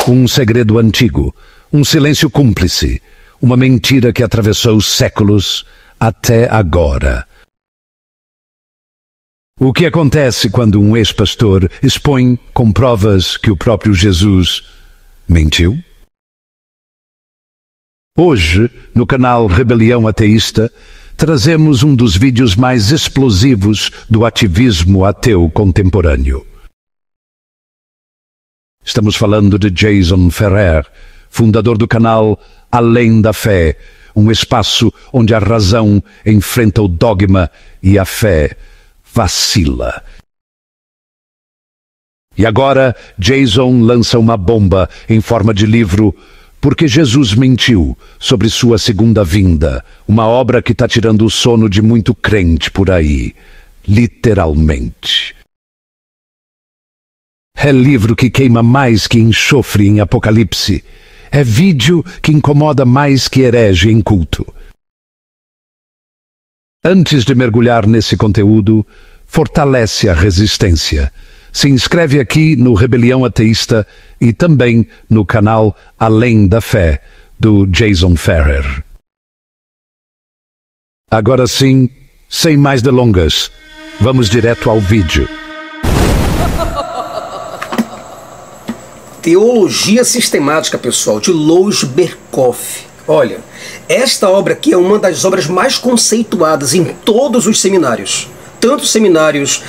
Um segredo antigo, um silêncio cúmplice, uma mentira que atravessou os séculos até agora. O que acontece quando um ex-pastor expõe com provas que o próprio Jesus mentiu? Hoje, no canal Rebelião Ateísta, trazemos um dos vídeos mais explosivos do ativismo ateu contemporâneo. Estamos falando de Jason Ferrer, fundador do canal Além da Fé, um espaço onde a razão enfrenta o dogma e a fé vacila. E agora, Jason lança uma bomba em forma de livro Porque Jesus Mentiu, sobre sua segunda vinda, uma obra que está tirando o sono de muito crente por aí, literalmente. É livro que queima mais que enxofre em Apocalipse. É vídeo que incomoda mais que herege em culto. Antes de mergulhar nesse conteúdo, fortalece a resistência. Se inscreve aqui no Rebelião Ateísta e também no canal Além da Fé, do Jason Ferrer. Agora sim, sem mais delongas, vamos direto ao vídeo. Teologia Sistemática, pessoal, de Louis Berkhof. Olha, esta obra aqui é uma das obras mais conceituadas em todos os seminários. Tanto seminários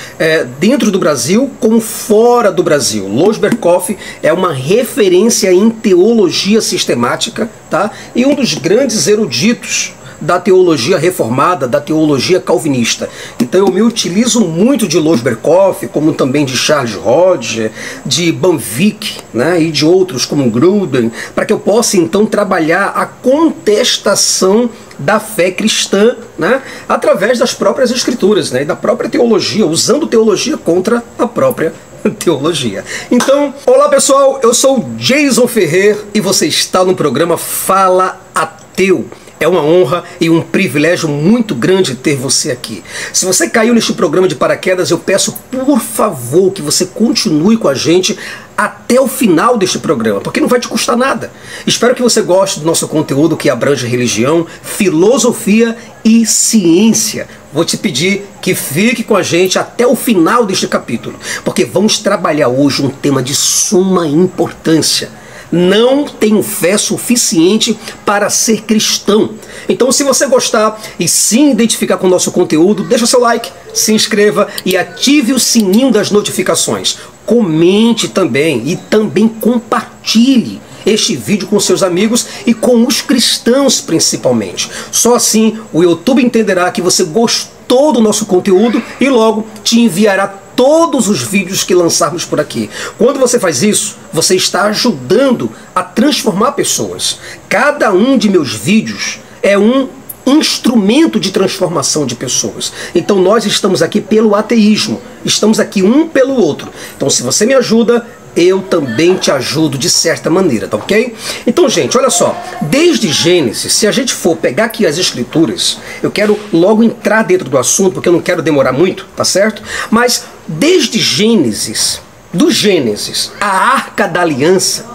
dentro do Brasil como fora do Brasil. Louis Berkhof é uma referência em teologia sistemática, tá? E um dos grandes eruditos da teologia reformada, da teologia calvinista. Então eu me utilizo muito de Louis Berkhof, como também de Charles Hodge, de Banvik, né, e de outros como Gruden, para que eu possa então trabalhar a contestação da fé cristã, né, através das próprias escrituras, né, e da própria teologia, usando teologia contra a própria teologia. Então, olá pessoal, eu sou o Jason Ferrer e você está no programa Fala Ateu. É uma honra e um privilégio muito grande ter você aqui. Se você caiu neste programa de paraquedas, eu peço por favor que você continue com a gente até o final deste programa, porque não vai te custar nada. Espero que você goste do nosso conteúdo que abrange religião, filosofia e ciência. Vou te pedir que fique com a gente até o final deste capítulo, porque vamos trabalhar hoje um tema de suma importância. Não tenho fé suficiente para ser cristão. Então, se você gostar e se identificar com o nosso conteúdo, deixa seu like, se inscreva e ative o sininho das notificações. Comente também e também compartilhe este vídeo com seus amigos e com os cristãos principalmente. Só assim o YouTube entenderá que você gostou do nosso conteúdo e logo te enviará todos os vídeos que lançarmos por aqui. Quando você faz isso, você está ajudando a transformar pessoas. Cada um de meus vídeos é um instrumento de transformação de pessoas. Então nós estamos aqui pelo ateísmo, estamos aqui um pelo outro. Então se você me ajuda, eu também te ajudo de certa maneira, tá ok? Então, gente, olha só, desde Gênesis, se a gente for pegar aqui as escrituras, eu quero logo entrar dentro do assunto, porque eu não quero demorar muito, tá certo? Mas desde Gênesis, do Gênesis, a Arca da Aliança,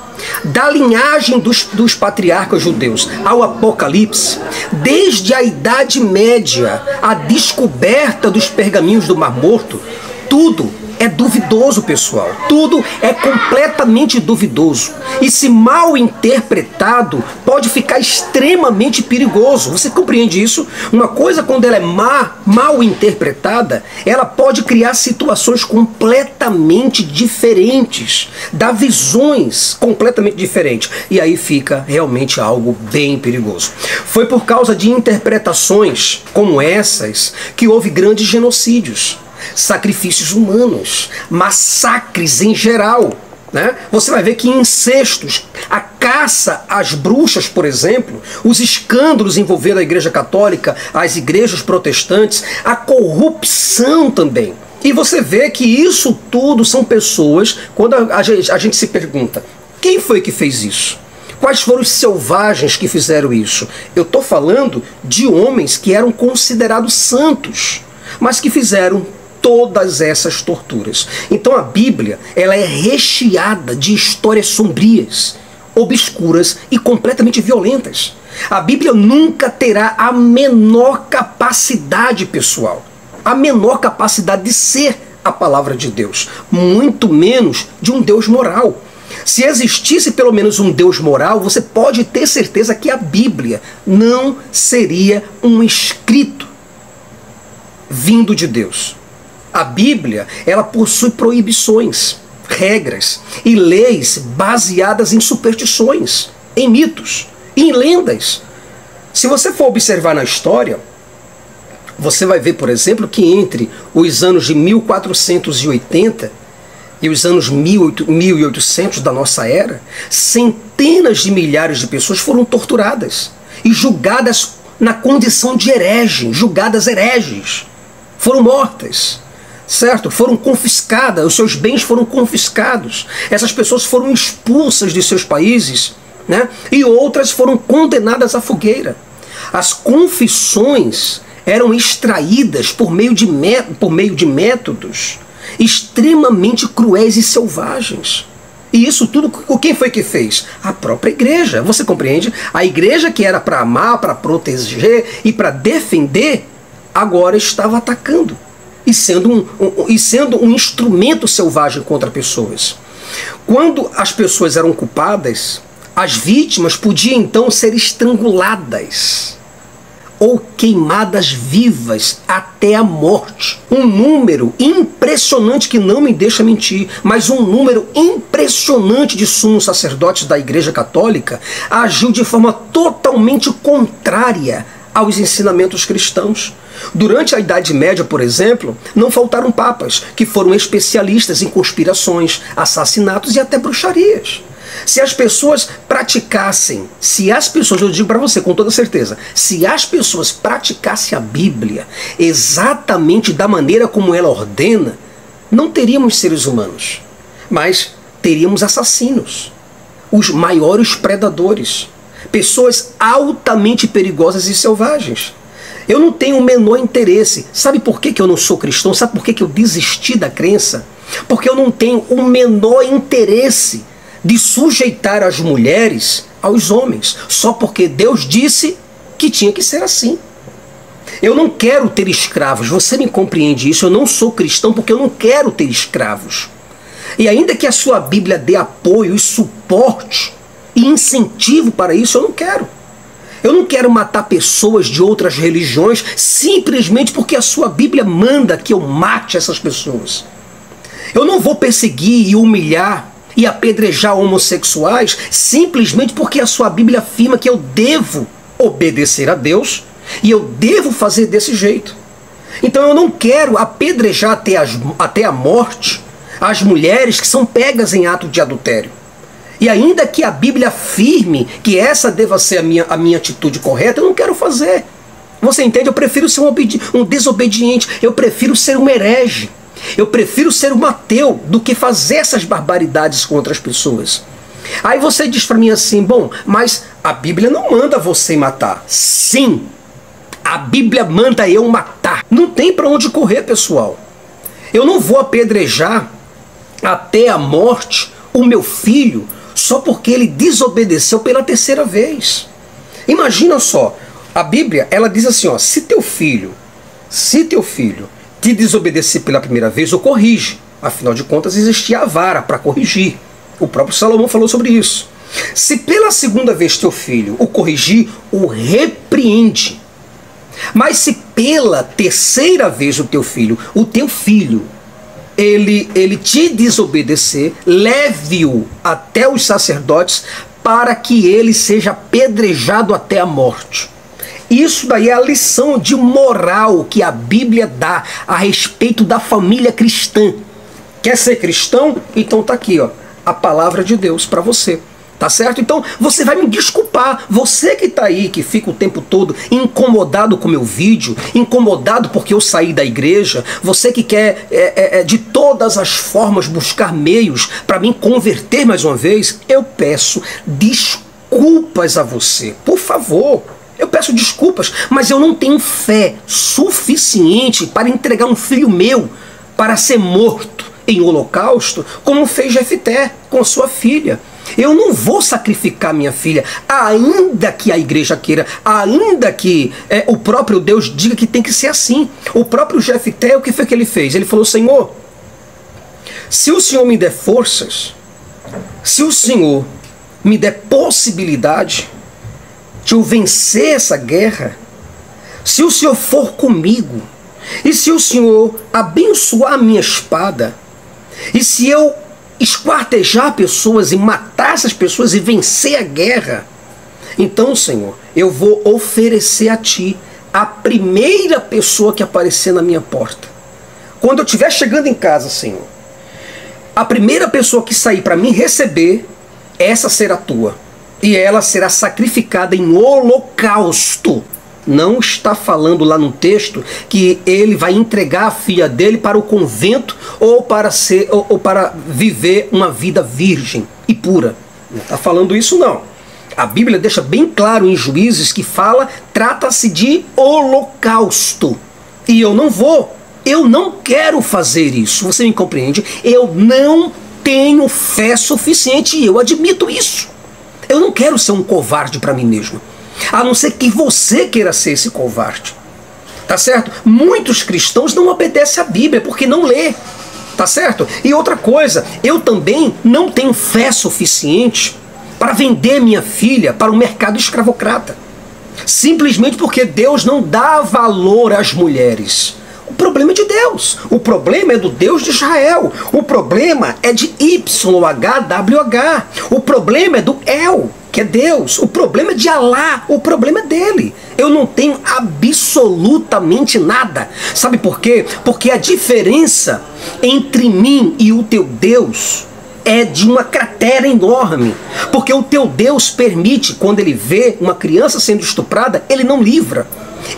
da linhagem dos patriarcas judeus ao Apocalipse, desde a Idade Média, a descoberta dos pergaminhos do Mar Morto, tudo é duvidoso, pessoal. Tudo é completamente duvidoso. E se mal interpretado, pode ficar extremamente perigoso. Você compreende isso? Uma coisa, quando ela é mal interpretada, ela pode criar situações completamente diferentes, dar visões completamente diferentes. E aí fica realmente algo bem perigoso. Foi por causa de interpretações como essas que houve grandes genocídios, sacrifícios humanos, massacres em geral, né? Você vai ver que incestos, a caça às bruxas, por exemplo, os escândalos envolvendo a Igreja Católica, as igrejas protestantes, a corrupção também. E você vê que isso tudo são pessoas, quando a gente se pergunta, quem foi que fez isso? Quais foram os selvagens que fizeram isso? Eu estou falando de homens que eram considerados santos, mas que fizeram todas essas torturas. Então a Bíblia, ela é recheada de histórias sombrias, obscuras e completamente violentas. A Bíblia nunca terá a menor capacidade, pessoal, a menor capacidade de ser a palavra de Deus, muito menos de um Deus moral. Se existisse pelo menos um Deus moral, você pode ter certeza que a Bíblia não seria um escrito vindo de Deus. A Bíblia, ela possui proibições, regras e leis baseadas em superstições, em mitos, em lendas. Se você for observar na história, você vai ver, por exemplo, que entre os anos de 1480 e os anos 1800 da nossa era, centenas de milhares de pessoas foram torturadas e julgadas na condição de herege, julgadas hereges. Foram mortas, certo? Foram confiscadas, os seus bens foram confiscados. Essas pessoas foram expulsas de seus países, né? E outras foram condenadas à fogueira. As confissões eram extraídas por meio de métodos extremamente cruéis e selvagens. E isso tudo, quem foi que fez? A própria igreja. Você compreende? A igreja, que era para amar, para proteger e para defender, agora estava atacando e sendo um instrumento selvagem contra pessoas. Quando as pessoas eram culpadas, as vítimas podiam então ser estranguladas ou queimadas vivas até a morte. Um número impressionante, que não me deixa mentir, mas um número impressionante de sumos sacerdotes da Igreja Católica agiu de forma totalmente contrária aos ensinamentos cristãos. Durante a Idade Média, por exemplo, não faltaram papas que foram especialistas em conspirações, assassinatos e até bruxarias. Se as pessoas praticassem, eu digo para você com toda certeza, se as pessoas praticassem a Bíblia exatamente da maneira como ela ordena, não teríamos seres humanos, mas teríamos assassinos, os maiores predadores, pessoas altamente perigosas e selvagens. Eu não tenho o menor interesse. Sabe por que eu não sou cristão? Sabe por que eu desisti da crença? Porque eu não tenho o menor interesse de sujeitar as mulheres aos homens, só porque Deus disse que tinha que ser assim. Eu não quero ter escravos, você me compreende isso? Eu não sou cristão porque eu não quero ter escravos. E ainda que a sua Bíblia dê apoio e suporte e incentivo para isso, eu não quero. Eu não quero matar pessoas de outras religiões simplesmente porque a sua Bíblia manda que eu mate essas pessoas. Eu não vou perseguir e humilhar e apedrejar homossexuais simplesmente porque a sua Bíblia afirma que eu devo obedecer a Deus e eu devo fazer desse jeito. Então eu não quero apedrejar até a morte as mulheres que são pegas em ato de adultério. E ainda que a Bíblia afirme que essa deva ser a minha atitude correta, eu não quero fazer. Você entende? Eu prefiro ser um desobediente, eu prefiro ser um herege. Eu prefiro ser um ateu do que fazer essas barbaridades contra as pessoas. Aí você diz para mim assim, bom, mas a Bíblia não manda você matar. Sim, a Bíblia manda eu matar. Não tem para onde correr, pessoal. Eu não vou apedrejar até a morte o meu filho só porque ele desobedeceu pela terceira vez. Imagina só, a Bíblia, ela diz assim, ó, se teu filho te desobedecer pela primeira vez, o corrige. Afinal de contas, existia a vara para corrigir. O próprio Salomão falou sobre isso. Se pela segunda vez teu filho o corrigir, o repreende. Mas se pela terceira vez o teu filho, ele te desobedecer, leve-o até os sacerdotes para que ele seja apedrejado até a morte. Isso daí é a lição de moral que a Bíblia dá a respeito da família cristã. Quer ser cristão? Então tá aqui, ó, a palavra de Deus para você. Tá certo? Então você vai me desculpar. Você que tá aí, que fica o tempo todo incomodado com o meu vídeo, incomodado porque eu saí da igreja, você que quer de todas as formas buscar meios para me converter mais uma vez, eu peço desculpas a você. Por favor. Eu peço desculpas, mas eu não tenho fé suficiente para entregar um filho meu para ser morto em holocausto, como fez Jefté com sua filha. Eu não vou sacrificar minha filha, ainda que a igreja queira, ainda que o próprio Deus diga que tem que ser assim. O próprio Jefté, o que foi que ele fez? Ele falou: Senhor, se o Senhor me der forças, se o Senhor me der possibilidade de eu vencer essa guerra, se o Senhor for comigo, e se o Senhor abençoar a minha espada, e se eu esquartejar pessoas e matar essas pessoas e vencer a guerra, então, Senhor, eu vou oferecer a Ti a primeira pessoa que aparecer na minha porta. Quando eu estiver chegando em casa, Senhor, a primeira pessoa que sair para me receber, essa será tua. E ela será sacrificada em holocausto. Não está falando lá no texto que ele vai entregar a filha dele para o convento ou para viver uma vida virgem e pura. Não está falando isso, não. A Bíblia deixa bem claro em Juízes que trata-se de holocausto. E eu não quero fazer isso. Você me compreende? Eu não tenho fé suficiente e eu admito isso. Eu não quero ser um covarde para mim mesmo. A não ser que você queira ser esse covarde. Tá certo? Muitos cristãos não obedecem à Bíblia porque não lê. Tá certo? E outra coisa, eu também não tenho fé suficiente para vender minha filha para o mercado escravocrata. Simplesmente porque Deus não dá valor às mulheres. O problema é de Deus. O problema é do Deus de Israel. O problema é de YHWH. O problema é do El, que é Deus. O problema é de Alá. O problema é dele. Eu não tenho absolutamente nada. Sabe por quê? Porque a diferença entre mim e o teu Deus é de uma cratera enorme. Porque o teu Deus permite, quando ele vê uma criança sendo estuprada, ele não livra.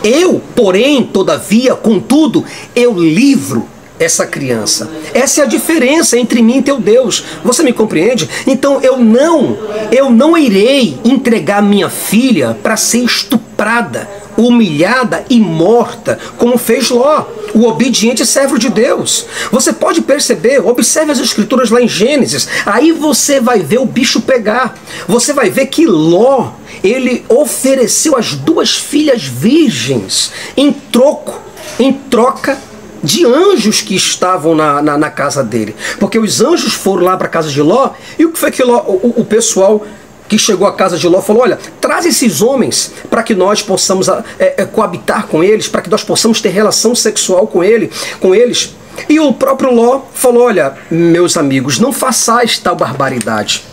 Eu, porém, todavia, contudo, eu livro essa criança. Essa é a diferença entre mim e teu Deus. Você me compreende? Então eu não irei entregar minha filha para ser estuprada, humilhada e morta, como fez Ló, o obediente servo de Deus. Você pode perceber, observe as escrituras lá em Gênesis, aí você vai ver o bicho pegar. Você vai ver que Ló, ele ofereceu as 2 filhas virgens em troca de anjos que estavam na casa dele. Porque os anjos foram lá para a casa de Ló, e o que foi que Ló, o pessoal que chegou à casa de Ló falou: olha, traz esses homens para que nós possamos coabitar com eles, para que nós possamos ter relação sexual com eles. E o próprio Ló falou: olha, meus amigos, não façais tal barbaridade,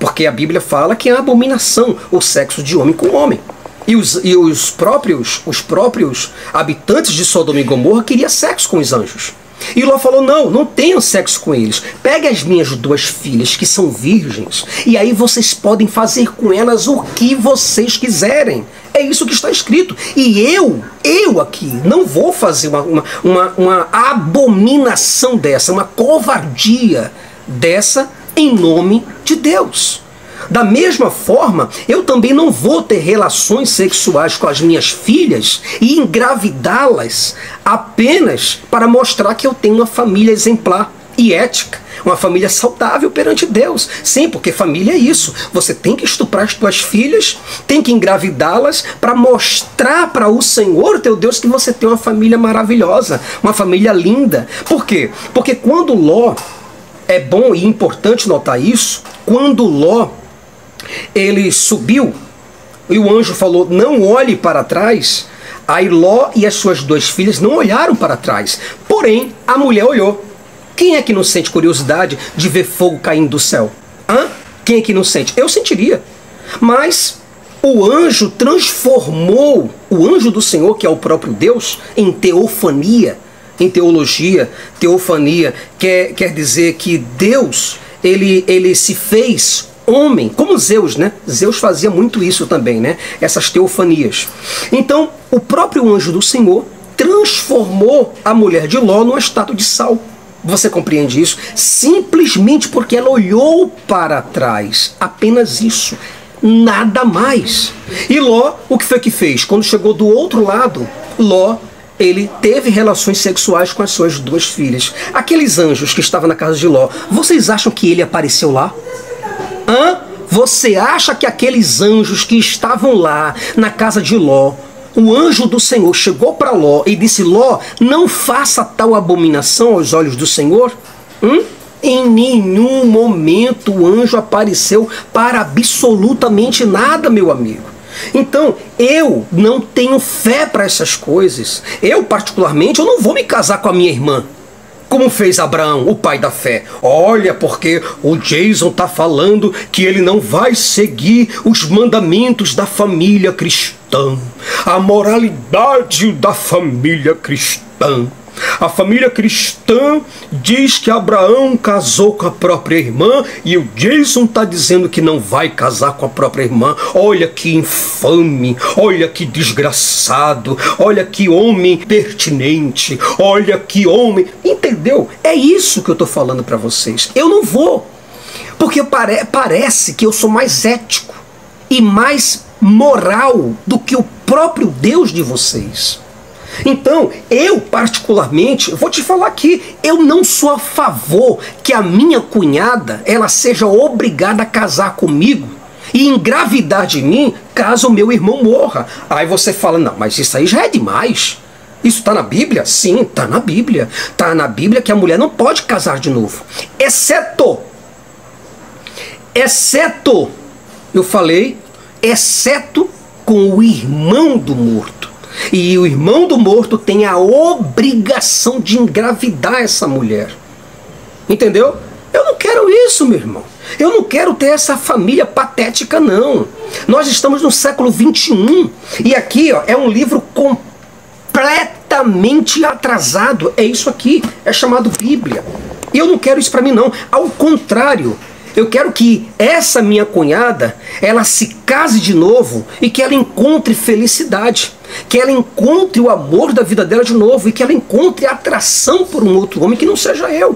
porque a Bíblia fala que é abominação o sexo de homem com homem. E os próprios habitantes de Sodoma e Gomorra queriam sexo com os anjos. E Ló falou: não tenham sexo com eles. Pegue as minhas 2 filhas que são virgens, e aí vocês podem fazer com elas o que vocês quiserem. É isso que está escrito. E eu aqui não vou fazer uma abominação dessa, uma covardia dessa em nome de Deus. Da mesma forma, eu também não vou ter relações sexuais com as minhas filhas e engravidá-las apenas para mostrar que eu tenho uma família exemplar e ética, uma família saudável perante Deus. Sim, porque família é isso. Você tem que estuprar as tuas filhas, tem que engravidá-las para mostrar para o Senhor, teu Deus, que você tem uma família maravilhosa, uma família linda. Por quê? Porque quando Ló, é bom e importante notar isso, quando Ló ele subiu e o anjo falou: não olhe para trás, aí Ló e as suas 2 filhas não olharam para trás, porém a mulher olhou. Quem é que não sente curiosidade de ver fogo caindo do céu? Quem é que não sente? Eu sentiria. Mas o anjo transformou o anjo do Senhor, que é o próprio Deus, em teofania. Em teologia, teofania quer dizer que Deus ele se fez homem, como Zeus, né? Zeus fazia muito isso também, né? Essas teofanias. Então, o próprio anjo do Senhor transformou a mulher de Ló numa estátua de sal. Você compreende isso? Simplesmente porque ela olhou para trás. Apenas isso. Nada mais. E Ló, o que foi que fez? Quando chegou do outro lado, Ló, ele teve relações sexuais com as suas 2 filhas. Aqueles anjos que estavam na casa de Ló, vocês acham que ele apareceu lá? Você acha que aqueles anjos que estavam lá na casa de Ló, o anjo do Senhor chegou para Ló e disse: Ló, não faça tal abominação aos olhos do Senhor? Em nenhum momento o anjo apareceu para absolutamente nada, meu amigo. Então, eu não tenho fé para essas coisas. Eu, particularmente, eu não vou me casar com a minha irmã, como fez Abraão, o pai da fé. Olha, porque o Jason está falando que ele não vai seguir os mandamentos da família cristã, a moralidade da família cristã. A família cristã diz que Abraão casou com a própria irmã e o Jason está dizendo que não vai casar com a própria irmã. Olha que infame, olha que desgraçado, olha que homem pertinente, olha que homem... Entendeu? É isso que eu estou falando para vocês. Eu não vou, porque parece que eu sou mais ético e mais moral do que o próprio Deus de vocês. Então, eu particularmente, vou te falar aqui, eu não sou a favor que a minha cunhada, ela seja obrigada a casar comigo e engravidar de mim caso o meu irmão morra. Aí você fala, não, mas isso aí já é demais. Isso está na Bíblia? Sim, está na Bíblia. Está na Bíblia que a mulher não pode casar de novo. Exceto, eu falei, exceto com o irmão do morto. E o irmão do morto tem a obrigação de engravidar essa mulher. Entendeu? Eu não quero isso, meu irmão. Eu não quero ter essa família patética, não. Nós estamos no século 21. E aqui é um livro completamente atrasado. É isso aqui. É chamado Bíblia. E eu não quero isso para mim, não. Ao contrário. Eu quero que essa minha cunhada, ela se case de novo e que ela encontre felicidade, que ela encontre o amor da vida dela de novo e que ela encontre atração por um outro homem que não seja eu.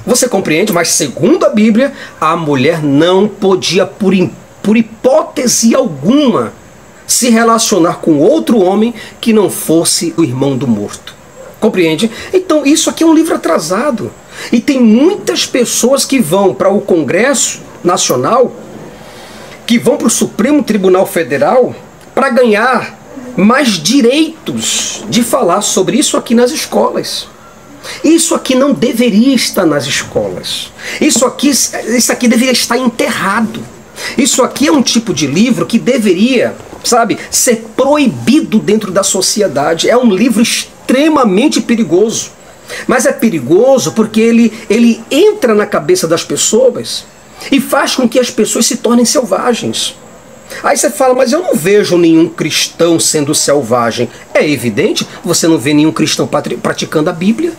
Você compreende? Mas segundo a Bíblia, a mulher não podia, por hipótese alguma, se relacionar com outro homem que não fosse o irmão do morto. Compreende? Então isso aqui é um livro atrasado. E tem muitas pessoas que vão para o Congresso Nacional, que vão para o Supremo Tribunal Federal para ganhar mais direitos de falar sobre isso aqui nas escolas. Isso aqui não deveria estar nas escolas. Isso aqui deveria estar enterrado. Isso aqui é um tipo de livro que deveria, sabe, ser proibido dentro da sociedade. É um livro extremamente perigoso. Mas é perigoso porque ele entra na cabeça das pessoas e faz com que as pessoas se tornem selvagens. Aí você fala, mas eu não vejo nenhum cristão sendo selvagem. É evidente, você não vê nenhum cristão praticando a Bíblia.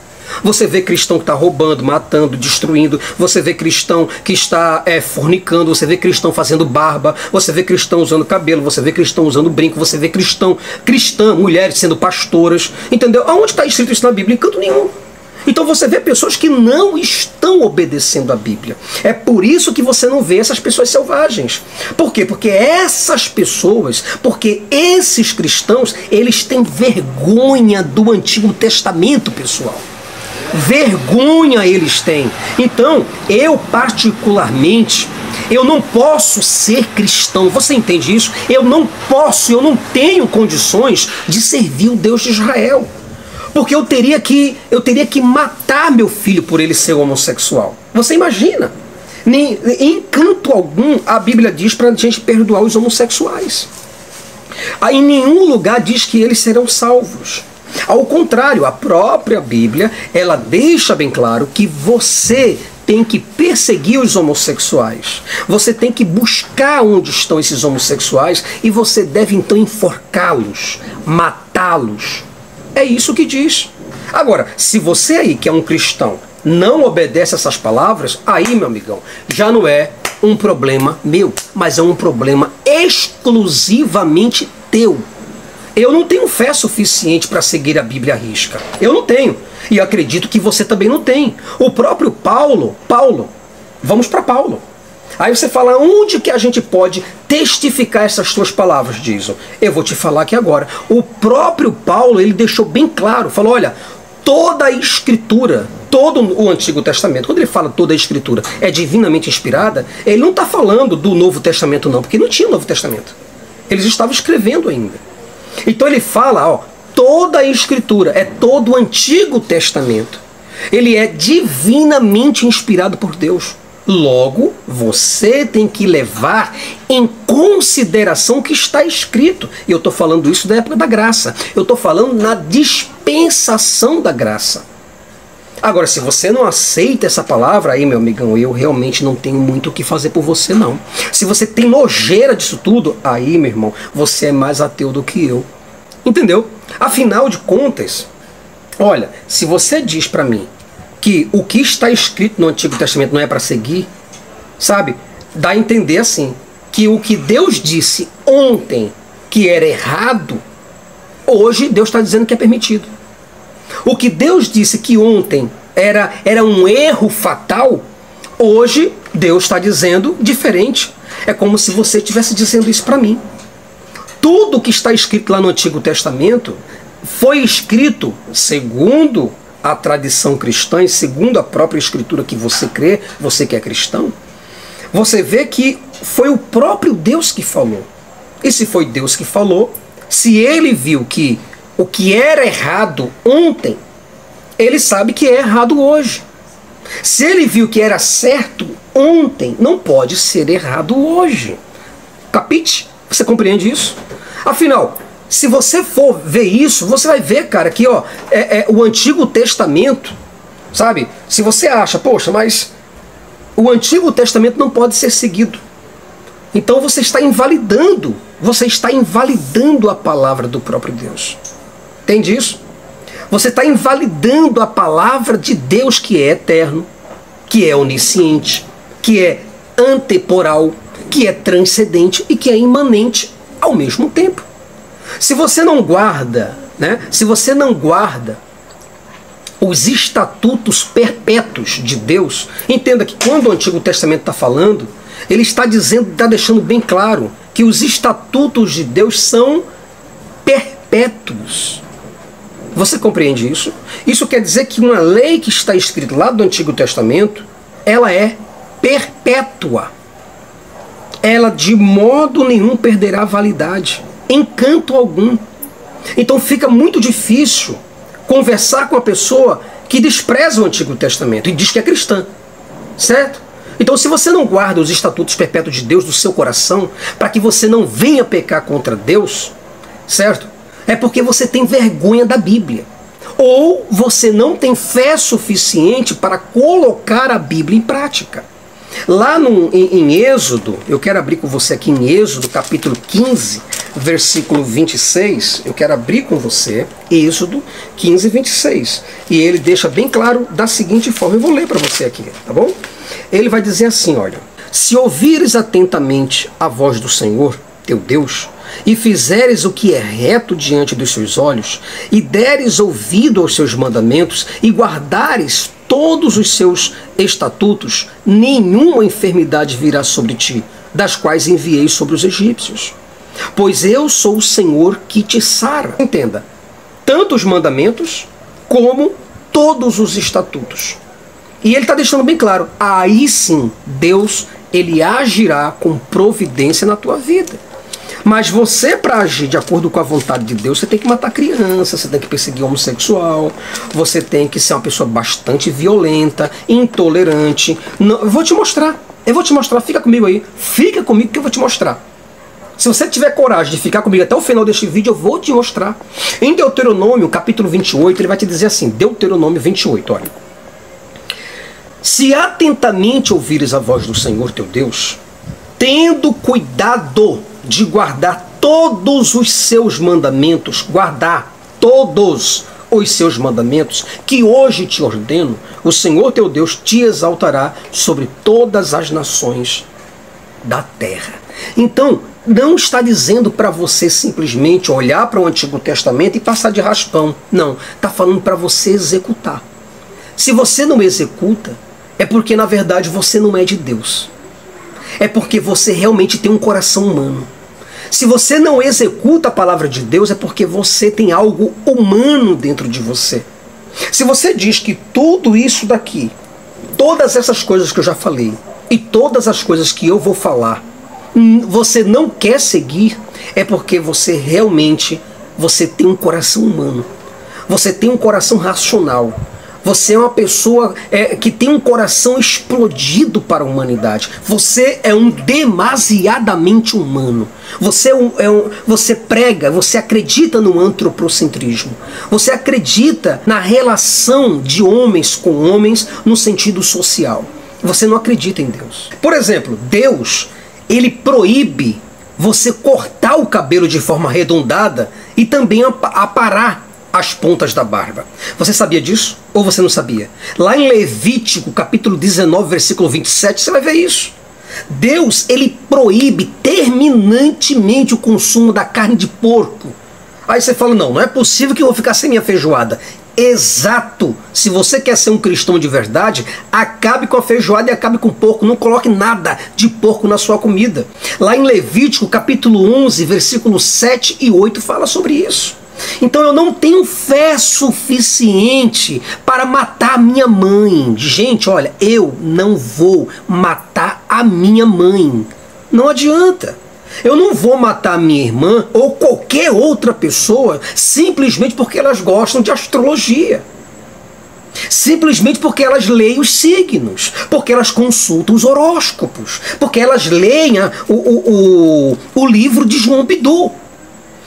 Você vê cristão que está roubando, matando, destruindo. Você vê cristão que está fornicando. Você vê cristão fazendo barba. Você vê cristão usando cabelo. Você vê cristão usando brinco. Você vê cristã, mulheres sendo pastoras. Entendeu? Aonde está escrito isso na Bíblia? Em canto nenhum. Então você vê pessoas que não estão obedecendo a Bíblia. É por isso que você não vê essas pessoas selvagens. Por quê? Porque esses cristãos, eles têm vergonha do Antigo Testamento, pessoal. Vergonha eles têm. Então, eu particularmente, eu não posso ser cristão. Você entende isso? Eu não tenho condições de servir o Deus de Israel. Porque eu teria que matar meu filho por ele ser homossexual. Você imagina? Em canto algum a Bíblia diz para a gente perdoar os homossexuais. Em nenhum lugar diz que eles serão salvos. Ao contrário, a própria Bíblia, ela deixa bem claro que você tem que perseguir os homossexuais. Você tem que buscar onde estão esses homossexuais e você deve então enforcá-los, matá-los. É isso que diz. Agora, se você aí que é um cristão não obedece essas palavras, aí, meu amigão, já não é um problema meu, mas é um problema exclusivamente teu. Eu não tenho fé suficiente para seguir a Bíblia à risca. Eu não tenho. E acredito que você também não tem. O próprio Paulo, vamos para Paulo. Aí você fala, onde que a gente pode testificar essas tuas palavras, Jason? Eu vou te falar aqui agora. O próprio Paulo, ele deixou bem claro, falou, olha, toda a Escritura, todo o Antigo Testamento, quando ele fala toda a Escritura é divinamente inspirada, ele não está falando do Novo Testamento não, porque não tinha Novo Testamento. Eles estavam escrevendo ainda. Então ele fala, ó, toda a Escritura, é todo o Antigo Testamento. Ele é divinamente inspirado por Deus. Logo, você tem que levar em consideração o que está escrito. E eu estou falando isso da época da graça. Eu estou falando na dispensação da graça. Agora, se você não aceita essa palavra, aí, meu amigão, eu realmente não tenho muito o que fazer por você, não. Se você tem nojeira disso tudo, aí, meu irmão, você é mais ateu do que eu. Entendeu? Afinal de contas, olha, se você diz para mim que o que está escrito no Antigo Testamento não é para seguir, sabe? Dá a entender assim, que o que Deus disse ontem que era errado, hoje Deus está dizendo que é permitido. O que Deus disse que ontem era um erro fatal, hoje Deus está dizendo diferente. É como se você estivesse dizendo isso para mim. Tudo que está escrito lá no Antigo Testamento foi escrito segundo a tradição cristã e segundo a própria Escritura que você crê, você que é cristão. Você vê que foi o próprio Deus que falou. E se foi Deus que falou, se ele viu que o que era errado ontem, ele sabe que é errado hoje. Se ele viu que era certo ontem, não pode ser errado hoje. Capite? Você compreende isso? Afinal, se você for ver isso, você vai ver, cara, que ó, o Antigo Testamento, sabe? Se você acha, poxa, mas o Antigo Testamento não pode ser seguido. Então você está invalidando a palavra do próprio Deus. Entende isso? Você está invalidando a palavra de Deus que é eterno, que é onisciente, que é antemporal, que é transcendente e que é imanente ao mesmo tempo. Se você não guarda, né? Se você não guarda os estatutos perpétuos de Deus, entenda que quando o Antigo Testamento está falando, ele está dizendo, está deixando bem claro que os estatutos de Deus são perpétuos. Você compreende isso? Isso quer dizer que uma lei que está escrita lá do Antigo Testamento, ela é perpétua. Ela de modo nenhum perderá validade, encanto algum. Então fica muito difícil conversar com a pessoa que despreza o Antigo Testamento e diz que é cristã, certo? Então se você não guarda os estatutos perpétuos de Deus do seu coração, para que você não venha pecar contra Deus, certo? É porque você tem vergonha da Bíblia. Ou você não tem fé suficiente para colocar a Bíblia em prática. Lá em Êxodo, eu quero abrir com você aqui em Êxodo, capítulo 15, versículo 26. Eu quero abrir com você Êxodo 15, 26. E ele deixa bem claro da seguinte forma. Eu vou ler para você aqui, tá bom? Ele vai dizer assim, olha. Se ouvires atentamente a voz do Senhor, teu Deus, e fizeres o que é reto diante dos seus olhos, e deres ouvido aos seus mandamentos, e guardares todos os seus estatutos, nenhuma enfermidade virá sobre ti, das quais enviei sobre os egípcios. Pois eu sou o Senhor que te sara. Entenda, tanto os mandamentos, como todos os estatutos. E ele está deixando bem claro, aí sim, Deus, ele agirá com providência na tua vida. Mas você, para agir de acordo com a vontade de Deus, você tem que matar criança, você tem que perseguir homossexual, você tem que ser uma pessoa bastante violenta, intolerante. Não, eu vou te mostrar, fica comigo aí, fica comigo que eu vou te mostrar. Se você tiver coragem de ficar comigo até o final deste vídeo, eu vou te mostrar. Em Deuteronômio, capítulo 28, ele vai te dizer assim, Deuteronômio 28, olha. Se atentamente ouvires a voz do Senhor teu Deus, tendo cuidado de guardar todos os seus mandamentos, guardar todos os seus mandamentos, que hoje te ordeno, o Senhor teu Deus te exaltará sobre todas as nações da terra. Então, não está dizendo para você simplesmente olhar para o Antigo Testamento e passar de raspão. Não, está falando para você executar. Se você não executa, é porque na verdade você não é de Deus. é porque você realmente tem um coração humano. Se você não executa a palavra de Deus, é porque você tem algo humano dentro de você. Se você diz que tudo isso daqui, todas essas coisas que eu já falei, e todas as coisas que eu vou falar, você não quer seguir, é porque você realmente tem um coração humano. Você tem um coração racional. Você é uma pessoa que tem um coração explodido para a humanidade. Você é um demasiadamente humano. Você prega, você acredita no antropocentrismo. Você acredita na relação de homens com homens no sentido social. Você não acredita em Deus. Por exemplo, Deus, ele proíbe você cortar o cabelo de forma arredondada e também aparar as pontas da barba. Você sabia disso? Ou você não sabia? Lá em Levítico, capítulo 19, versículo 27, você vai ver isso. Deus, ele proíbe terminantemente o consumo da carne de porco. Aí você fala, não é possível que eu vou ficar sem minha feijoada. Exato! Se você quer ser um cristão de verdade, acabe com a feijoada e acabe com o porco. Não coloque nada de porco na sua comida. Lá em Levítico, capítulo 11, versículos 7 e 8, fala sobre isso. Então eu não tenho fé suficiente para matar a minha mãe. Gente, olha, eu não vou matar a minha mãe. Não adianta. Eu não vou matar a minha irmã ou qualquer outra pessoa simplesmente porque elas gostam de astrologia. Simplesmente porque elas leem os signos, porque elas consultam os horóscopos, porque elas leem o livro de João Bidu.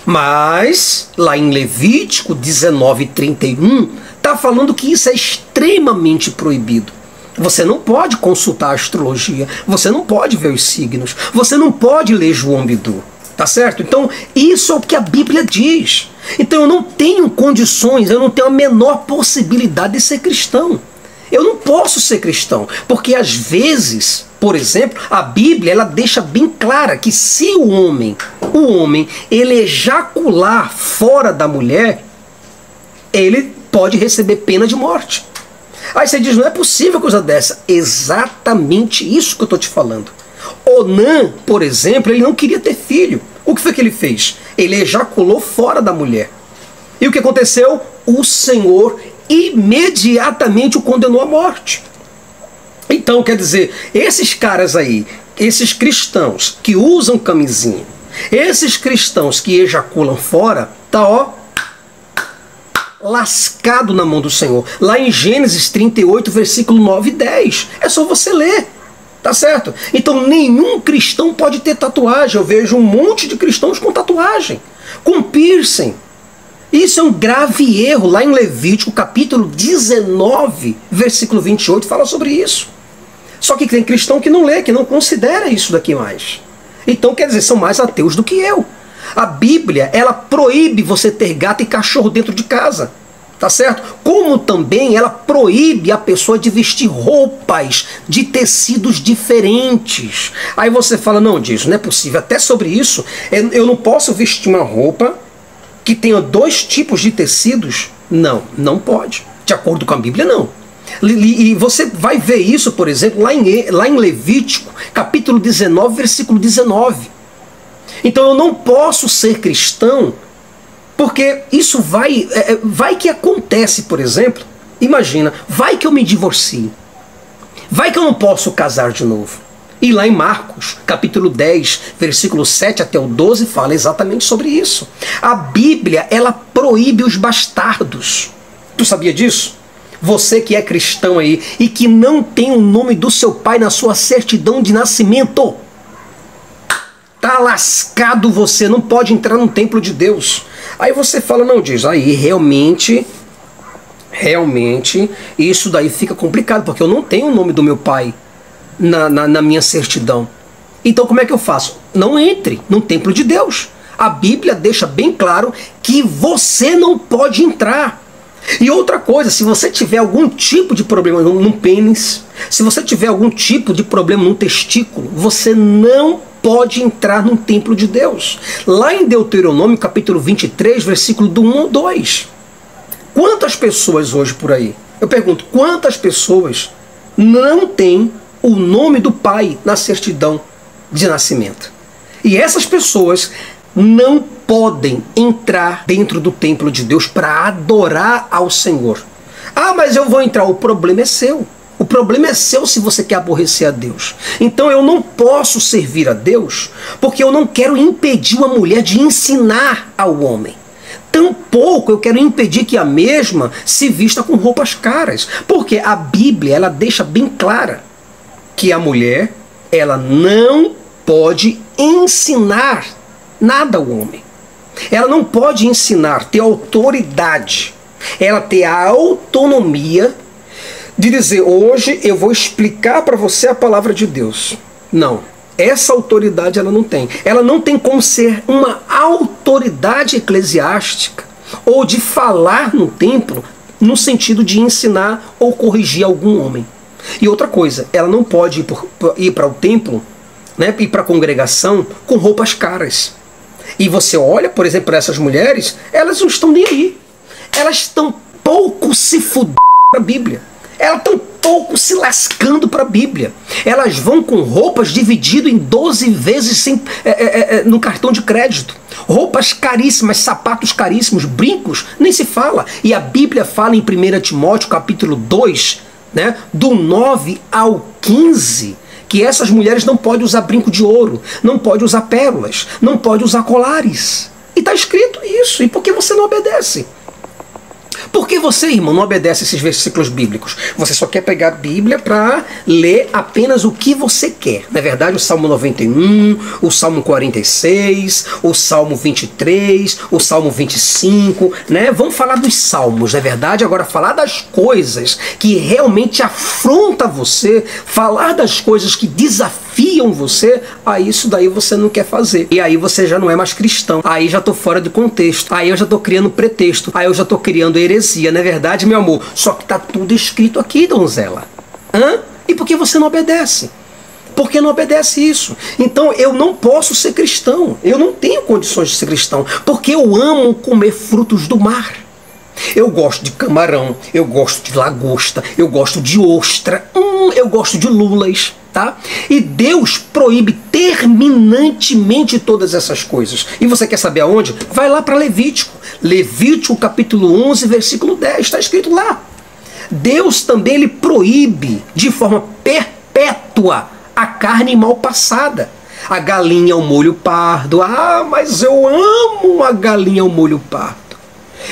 Mas, lá em Levítico 19:31, está falando que isso é extremamente proibido. Você não pode consultar a astrologia, você não pode ver os signos, você não pode ler João Bidu, tá certo? Então, isso é o que a Bíblia diz. Então eu não tenho condições, eu não tenho a menor possibilidade de ser cristão. Eu não posso ser cristão, porque às vezes, por exemplo, a Bíblia ela deixa bem clara que se o homem ele ejacular fora da mulher, ele pode receber pena de morte. Aí você diz, não é possível coisa dessa. Exatamente isso que eu estou te falando. Onã, por exemplo, ele não queria ter filho. O que foi que ele fez? Ele ejaculou fora da mulher. E o que aconteceu? O Senhor imediatamente o condenou à morte. Então, quer dizer, esses caras aí, esses cristãos que usam camisinha, esses cristãos que ejaculam fora, tá lascado na mão do Senhor. Lá em Gênesis 38, versículo 9 e 10. É só você ler. Tá certo? Então nenhum cristão pode ter tatuagem. Eu vejo um monte de cristãos com tatuagem, com piercing. Isso é um grave erro. Lá em Levítico, capítulo 19, versículo 28, fala sobre isso. Só que tem cristão que não lê, que não considera isso daqui mais. Então, quer dizer, são mais ateus do que eu. A Bíblia, ela proíbe você ter gato e cachorro dentro de casa. Tá certo? Como também ela proíbe a pessoa de vestir roupas de tecidos diferentes. Aí você fala, não, disso não é possível. Até sobre isso, eu não posso vestir uma roupa que tenha 2 tipos de tecidos. Não, não pode. De acordo com a Bíblia, não. E você vai ver isso, por exemplo, lá em Levítico, capítulo 19, versículo 19. Então eu não posso ser cristão, porque isso vai que acontece, por exemplo, imagina, vai que eu me divorcie, vai que eu não posso casar de novo. E lá em Marcos, capítulo 10, versículo 7 até o 12, fala exatamente sobre isso. A Bíblia, ela proíbe os bastardos. Tu sabia disso? Você que é cristão aí e que não tem o nome do seu pai na sua certidão de nascimento, tá lascado você, não pode entrar no templo de Deus. Aí você fala, não, diz, aí realmente, isso daí fica complicado, porque eu não tenho o nome do meu pai na minha certidão. Então como é que eu faço? Não entre no templo de Deus. A Bíblia deixa bem claro que você não pode entrar. E outra coisa, se você tiver algum tipo de problema no pênis, se você tiver algum tipo de problema no testículo, você não pode entrar no templo de Deus. Lá em Deuteronômio, capítulo 23, versículo do 1 ao 2. Quantas pessoas hoje por aí, eu pergunto, quantas pessoas não têm o nome do pai na certidão de nascimento. E essas pessoas não podem entrar dentro do templo de Deus para adorar ao Senhor. Ah, mas eu vou entrar. O problema é seu. O problema é seu se você quer aborrecer a Deus. Então eu não posso servir a Deus porque eu não quero impedir uma mulher de ensinar ao homem. Tampouco eu quero impedir que a mesma se vista com roupas caras. Porque a Bíblia, ela deixa bem clara que a mulher, ela não pode ensinar nada ao homem. Ela não pode ensinar, ter autoridade. Ela ter a autonomia de dizer, hoje eu vou explicar para você a palavra de Deus. Não. Essa autoridade ela não tem. Ela não tem como ser uma autoridade eclesiástica ou de falar no templo no sentido de ensinar ou corrigir algum homem. E outra coisa, ela não pode ir para o templo, né, ir para a congregação com roupas caras. E você olha, por exemplo, para essas mulheres, elas não estão nem aí. Elas estão pouco se fudendo para a Bíblia. Elas estão pouco se lascando para a Bíblia. Elas vão com roupas divididas em 12 vezes no cartão de crédito. Roupas caríssimas, sapatos caríssimos, brincos, nem se fala. E a Bíblia fala em 1 Timóteo capítulo 2, né, do 9 ao 15, que essas mulheres não podem usar brinco de ouro, não podem usar pérolas, não podem usar colares. E está escrito isso. E por que você não obedece? Por que você, irmão, não obedece esses versículos bíblicos? Você só quer pegar a Bíblia para ler apenas o que você quer. Na verdade, o Salmo 91, o Salmo 46, o Salmo 23, o Salmo 25, né? Vamos falar dos salmos, na verdade. Agora, falar das coisas que realmente afrontam você, falar das coisas que desafiam você, aí isso daí você não quer fazer. E aí você já não é mais cristão. Aí já estou fora de contexto. Aí eu já estou criando pretexto. Aí eu já estou criando heresia, não é verdade, meu amor? Só que está tudo escrito aqui, donzela. Hã? E por que você não obedece? Por que não obedece isso? Então eu não posso ser cristão. Eu não tenho condições de ser cristão. Porque eu amo comer frutos do mar. Eu gosto de camarão, eu gosto de lagosta, eu gosto de ostra, eu gosto de lulas, tá? E Deus proíbe terminantemente todas essas coisas. E você quer saber aonde? Vai lá para Levítico. Levítico capítulo 11, versículo 10, está escrito lá. Deus também ele proíbe de forma perpétua a carne mal passada. A galinha ao molho pardo. Ah, mas eu amo a galinha ao molho pardo.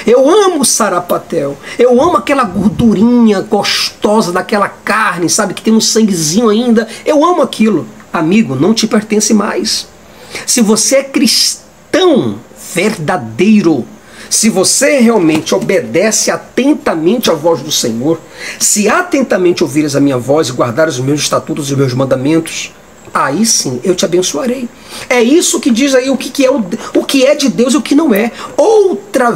Eu amo o sarapatel, eu amo aquela gordurinha gostosa daquela carne, sabe, que tem um sanguezinho ainda, eu amo aquilo. Amigo, não te pertence mais. Se você é cristão verdadeiro, se você realmente obedece atentamente à voz do Senhor, se atentamente ouvires a minha voz e guardares os meus estatutos e os meus mandamentos, aí sim eu te abençoarei. É isso que diz aí o que é de Deus e o que não é. Outra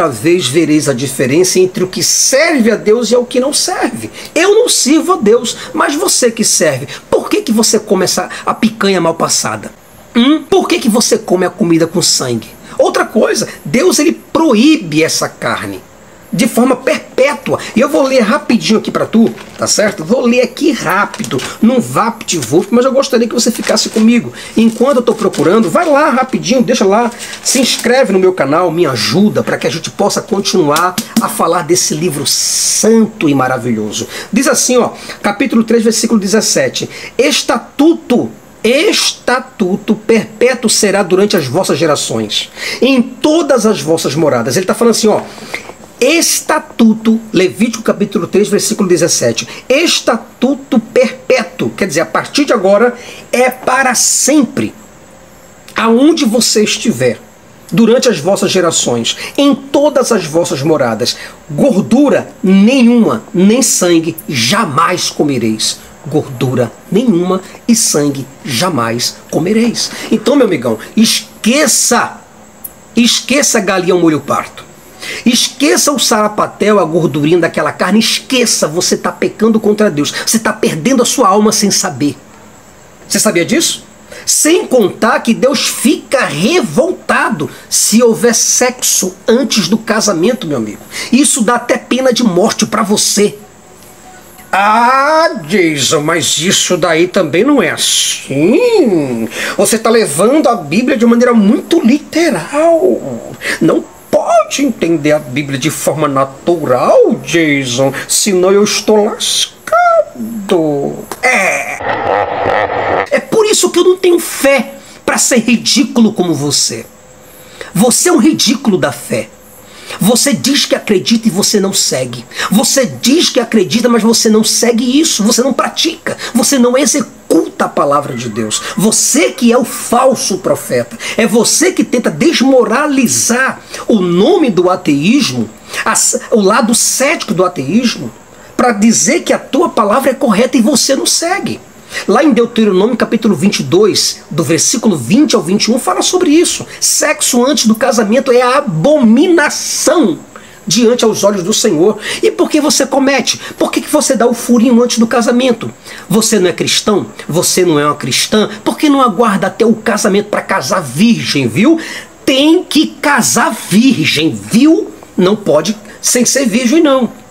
vez vereis a diferença entre o que serve a Deus e o que não serve. Eu não sirvo a Deus, mas você que serve, por que você come a picanha mal passada? Por que você come a comida com sangue? Outra coisa, Deus ele proíbe essa carne de forma perpétua. E eu vou ler rapidinho aqui para tu, tá certo? Vou ler aqui rápido, num vapt-vupt, mas eu gostaria que você ficasse comigo. Enquanto eu estou procurando, vai lá rapidinho, deixa lá, se inscreve no meu canal, me ajuda para que a gente possa continuar a falar desse livro santo e maravilhoso. Diz assim, ó, capítulo 3, versículo 17. Estatuto perpétuo será durante as vossas gerações, em todas as vossas moradas. Ele está falando assim, ó, estatuto, Levítico capítulo 3, versículo 17. Estatuto perpétuo, quer dizer, a partir de agora é para sempre. Aonde você estiver, durante as vossas gerações, em todas as vossas moradas, gordura nenhuma, nem sangue jamais comereis. Gordura nenhuma e sangue jamais comereis. Então, meu amigão, esqueça a galinha ao molho pardo. Esqueça o sarapatel, a gordurinha daquela carne. Esqueça, você está pecando contra Deus. Você está perdendo a sua alma sem saber. Você sabia disso? Sem contar que Deus fica revoltado se houver sexo antes do casamento, meu amigo. Isso dá até pena de morte para você. Ah, Jason, mas isso daí também não é assim. Você está levando a Bíblia de maneira muito literal. Não pode entender a Bíblia de forma natural, Jason, senão eu estou lascado. É por isso que eu não tenho fé para ser ridículo como você. Você é um ridículo da fé. Você diz que acredita e você não segue. Você diz que acredita, mas você não segue isso. Você não pratica. Você não executa a palavra de Deus. Você que é o falso profeta. É você que tenta desmoralizar o nome do ateísmo, o lado cético do ateísmo, para dizer que a tua palavra é correta e você não segue. Lá em Deuteronômio capítulo 22, do versículo 20 ao 21, fala sobre isso. Sexo antes do casamento é a abominação diante aos olhos do Senhor. E por que você comete? Por que você dá o furinho antes do casamento? Você não é cristão? Você não é uma cristã? Por que não aguarda até o casamento para casar virgem, viu? Tem que casar virgem, viu? Não pode sem ser virgem, não.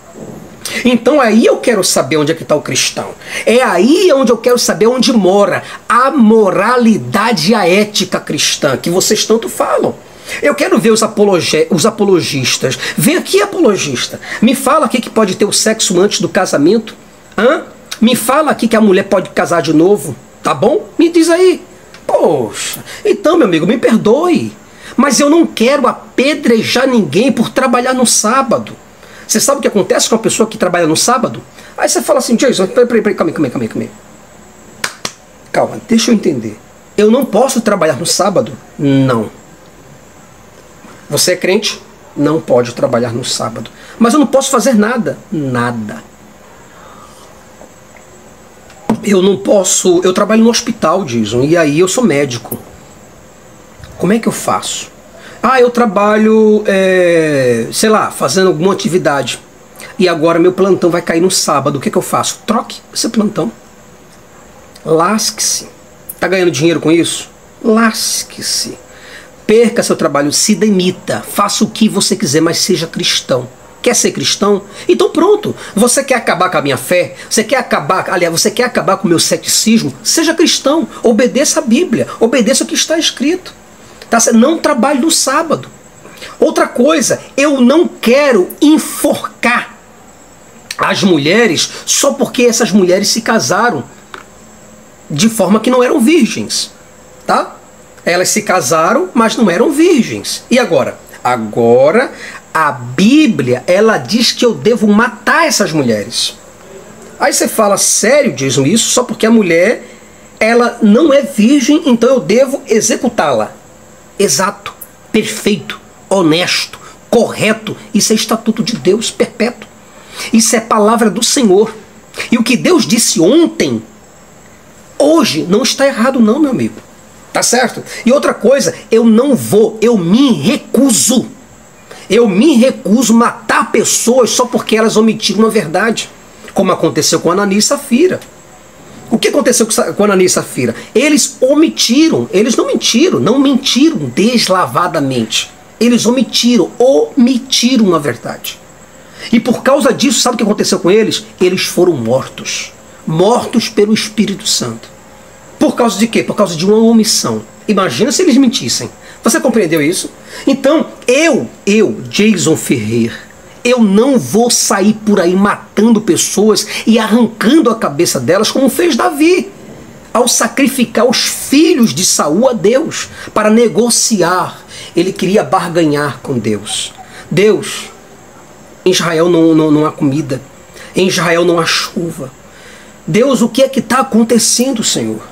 Então aí eu quero saber onde é que está o cristão. É aí onde eu quero saber onde mora a moralidade e a ética cristã, que vocês tanto falam. Eu quero ver os apologistas. Vem aqui, apologista. Me fala aqui que pode ter o sexo antes do casamento. Me fala aqui que a mulher pode casar de novo. Tá bom? Me diz aí. Poxa, então, meu amigo, me perdoe. Mas eu não quero apedrejar ninguém por trabalhar no sábado. Você sabe o que acontece com uma pessoa que trabalha no sábado? Aí você fala assim, Jason, peraí, calma aí. Calma, deixa eu entender. Eu não posso trabalhar no sábado? Não. Você é crente? Não pode trabalhar no sábado. Mas eu não posso fazer nada? Nada. Eu não posso... Eu trabalho no hospital, Jason, e aí eu sou médico. Como é que eu faço? Eu trabalho, sei lá, fazendo alguma atividade. E agora meu plantão vai cair no sábado. O que eu faço? Troque esse plantão. Lasque-se. Tá ganhando dinheiro com isso? Lasque-se. Perca seu trabalho, se demita. Faça o que você quiser, mas seja cristão. Quer ser cristão? Então pronto. Você quer acabar com a minha fé? Você quer acabar com o meu ceticismo? Seja cristão. Obedeça a Bíblia. Obedeça o que está escrito. Tá? Não trabalhe no sábado. Outra coisa, eu não quero enforcar as mulheres só porque essas mulheres se casaram de forma que não eram virgens. Tá? Elas se casaram, mas não eram virgens. E agora? Agora a Bíblia, ela diz que eu devo matar essas mulheres. Aí você fala, sério, Jason, isso só porque a mulher, ela não é virgem, então eu devo executá-la. Exato, perfeito, honesto, correto. Isso é estatuto de Deus perpétuo. Isso é palavra do Senhor. E o que Deus disse ontem, hoje não está errado não, meu amigo. Tá certo? E outra coisa, eu me recuso a matar pessoas só porque elas omitiram a verdade. Como aconteceu com Ananias e Safira. O que aconteceu com Ananias e Safira? Eles omitiram, eles não mentiram deslavadamente. Eles omitiram a verdade. E por causa disso, sabe o que aconteceu com eles? Eles foram mortos. Mortos pelo Espírito Santo. Por causa de quê? Por causa de uma omissão. Imagina se eles mentissem. Você compreendeu isso? Então, eu, Jason Ferrer, eu não vou sair por aí matando pessoas e arrancando a cabeça delas como fez Davi, ao sacrificar os filhos de Saul a Deus para negociar. Ele queria barganhar com Deus. Deus, em Israel não há comida, em Israel não há chuva. Deus, o que é que está acontecendo, Senhor?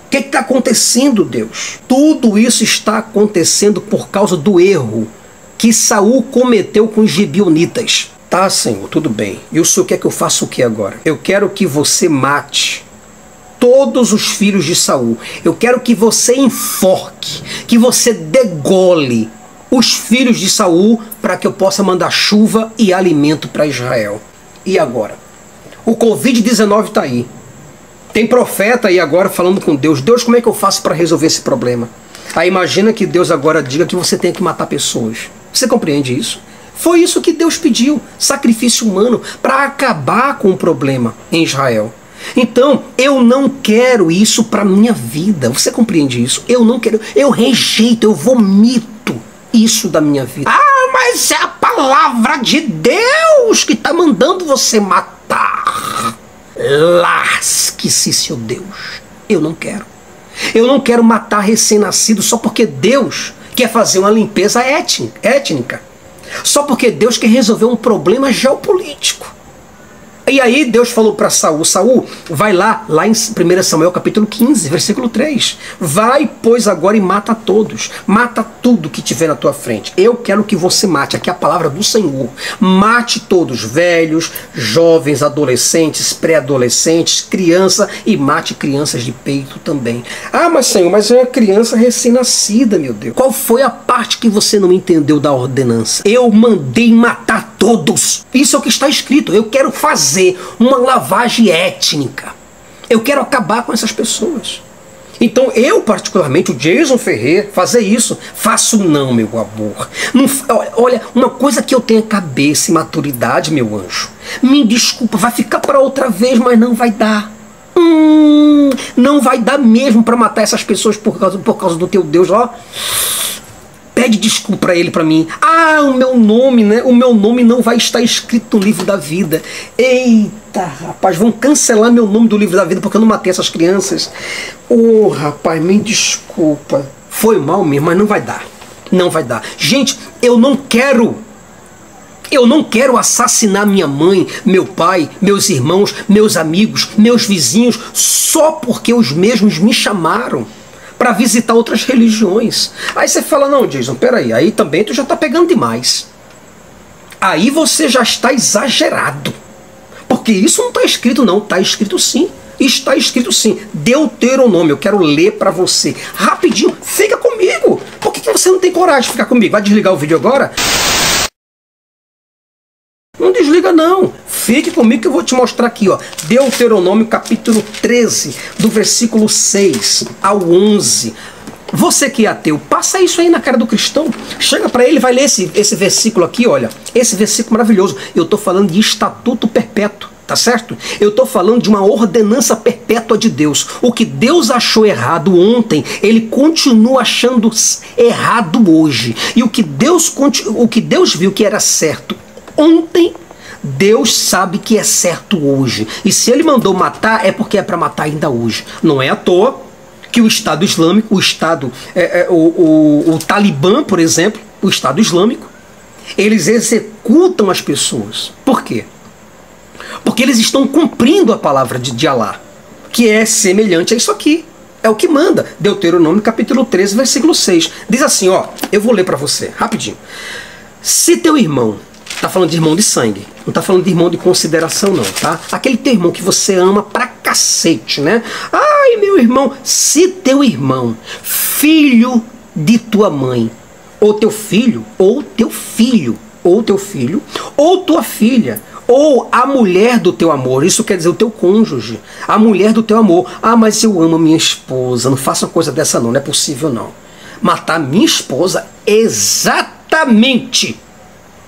O que está acontecendo, Deus? Tudo isso está acontecendo por causa do erro que Saul cometeu com os gibeonitas. Tá, Senhor, tudo bem. E o Senhor quer que eu faça o que agora? Eu quero que você mate todos os filhos de Saul. Eu quero que você enforque, que você degole os filhos de Saul para que eu possa mandar chuva e alimento para Israel. E agora? O Covid-19 está aí. Tem profeta aí agora falando com Deus. Deus, como é que eu faço para resolver esse problema? Aí imagina que Deus agora diga que você tem que matar pessoas. Você compreende isso? Foi isso que Deus pediu, sacrifício humano, para acabar com o problema em Israel. Então, eu não quero isso para minha vida. Você compreende isso? Eu não quero, eu rejeito, eu vomito isso da minha vida. Ah, mas é a palavra de Deus que está mandando você matar. Lasque-se, seu Deus. Eu não quero. Eu não quero matar recém-nascido só porque Deus quer fazer uma limpeza étnica. Só porque Deus quer resolver um problema geopolítico. E aí Deus falou para Saul, Saul, vai lá em 1 Samuel capítulo 15, versículo 3. Vai, pois, agora e mata todos. Mata tudo que tiver na tua frente. Eu quero que você mate. Aqui é a palavra do Senhor. Mate todos, velhos, jovens, adolescentes, pré-adolescentes, criança, e mate crianças de peito também. Ah, mas Senhor, mas é uma criança recém-nascida, meu Deus. Qual foi a parte que você não entendeu da ordenança? Eu mandei matar todos. Isso é o que está escrito. Eu quero fazer uma lavagem étnica. Eu quero acabar com essas pessoas. Então eu, particularmente, o Jason Ferreira, fazer isso, faço não, meu amor. Não, olha, uma coisa que eu tenho cabeça e maturidade, meu anjo. Me desculpa, vai ficar para outra vez, mas não vai dar. Não vai dar mesmo para matar essas pessoas por causa do teu Deus, ó. Pede desculpa para ele, para mim. Ah, o meu nome, né? O meu nome não vai estar escrito no livro da vida. Eita, rapaz, vão cancelar meu nome do livro da vida porque eu não matei essas crianças. Oh, rapaz, me desculpa. Foi mal mesmo, mas não vai dar. Não vai dar. Gente, eu não quero assassinar minha mãe, meu pai, meus irmãos, meus amigos, meus vizinhos, só porque os mesmos me chamaram para visitar outras religiões. Aí você fala, não, Jason, peraí, aí também tu já está pegando demais. Aí você já está exagerado. Porque isso não está escrito não, está escrito sim. Está escrito sim. Deuteronômio, eu quero ler para você. Rapidinho, fica comigo. Por que você não tem coragem de ficar comigo? Vai desligar o vídeo agora? Não desliga não, fique comigo que eu vou te mostrar aqui, ó. Deuteronômio capítulo 13, do versículo 6 ao 11. Você que é ateu, passa isso aí na cara do cristão. Chega para ele, vai ler esse versículo aqui, olha. Esse versículo maravilhoso. Eu estou falando de estatuto perpétuo, tá certo? Eu estou falando de uma ordenança perpétua de Deus. O que Deus achou errado ontem, ele continua achando errado hoje. E o que Deus viu que era certo ontem, Deus sabe que é certo hoje. E se ele mandou matar, é porque é para matar ainda hoje. Não é à toa que o Estado Islâmico, o Talibã, por exemplo, o Estado Islâmico, eles executam as pessoas. Por quê? Porque eles estão cumprindo a palavra de Alá, que é semelhante a isso aqui. É o que manda. Deuteronômio capítulo 13, versículo 6. Diz assim, ó, eu vou ler para você, rapidinho. Se teu irmão, tá falando de irmão de sangue, não tá falando de irmão de consideração não, tá? Aquele teu irmão que você ama pra cacete, né? Ai, meu irmão, se teu irmão, filho de tua mãe, ou teu filho, ou teu filho, ou teu filho, ou tua filha, ou a mulher do teu amor, isso quer dizer o teu cônjuge, a mulher do teu amor. Ah, mas eu amo minha esposa, não faça uma coisa dessa não, não é possível não. Matar minha esposa, exatamente.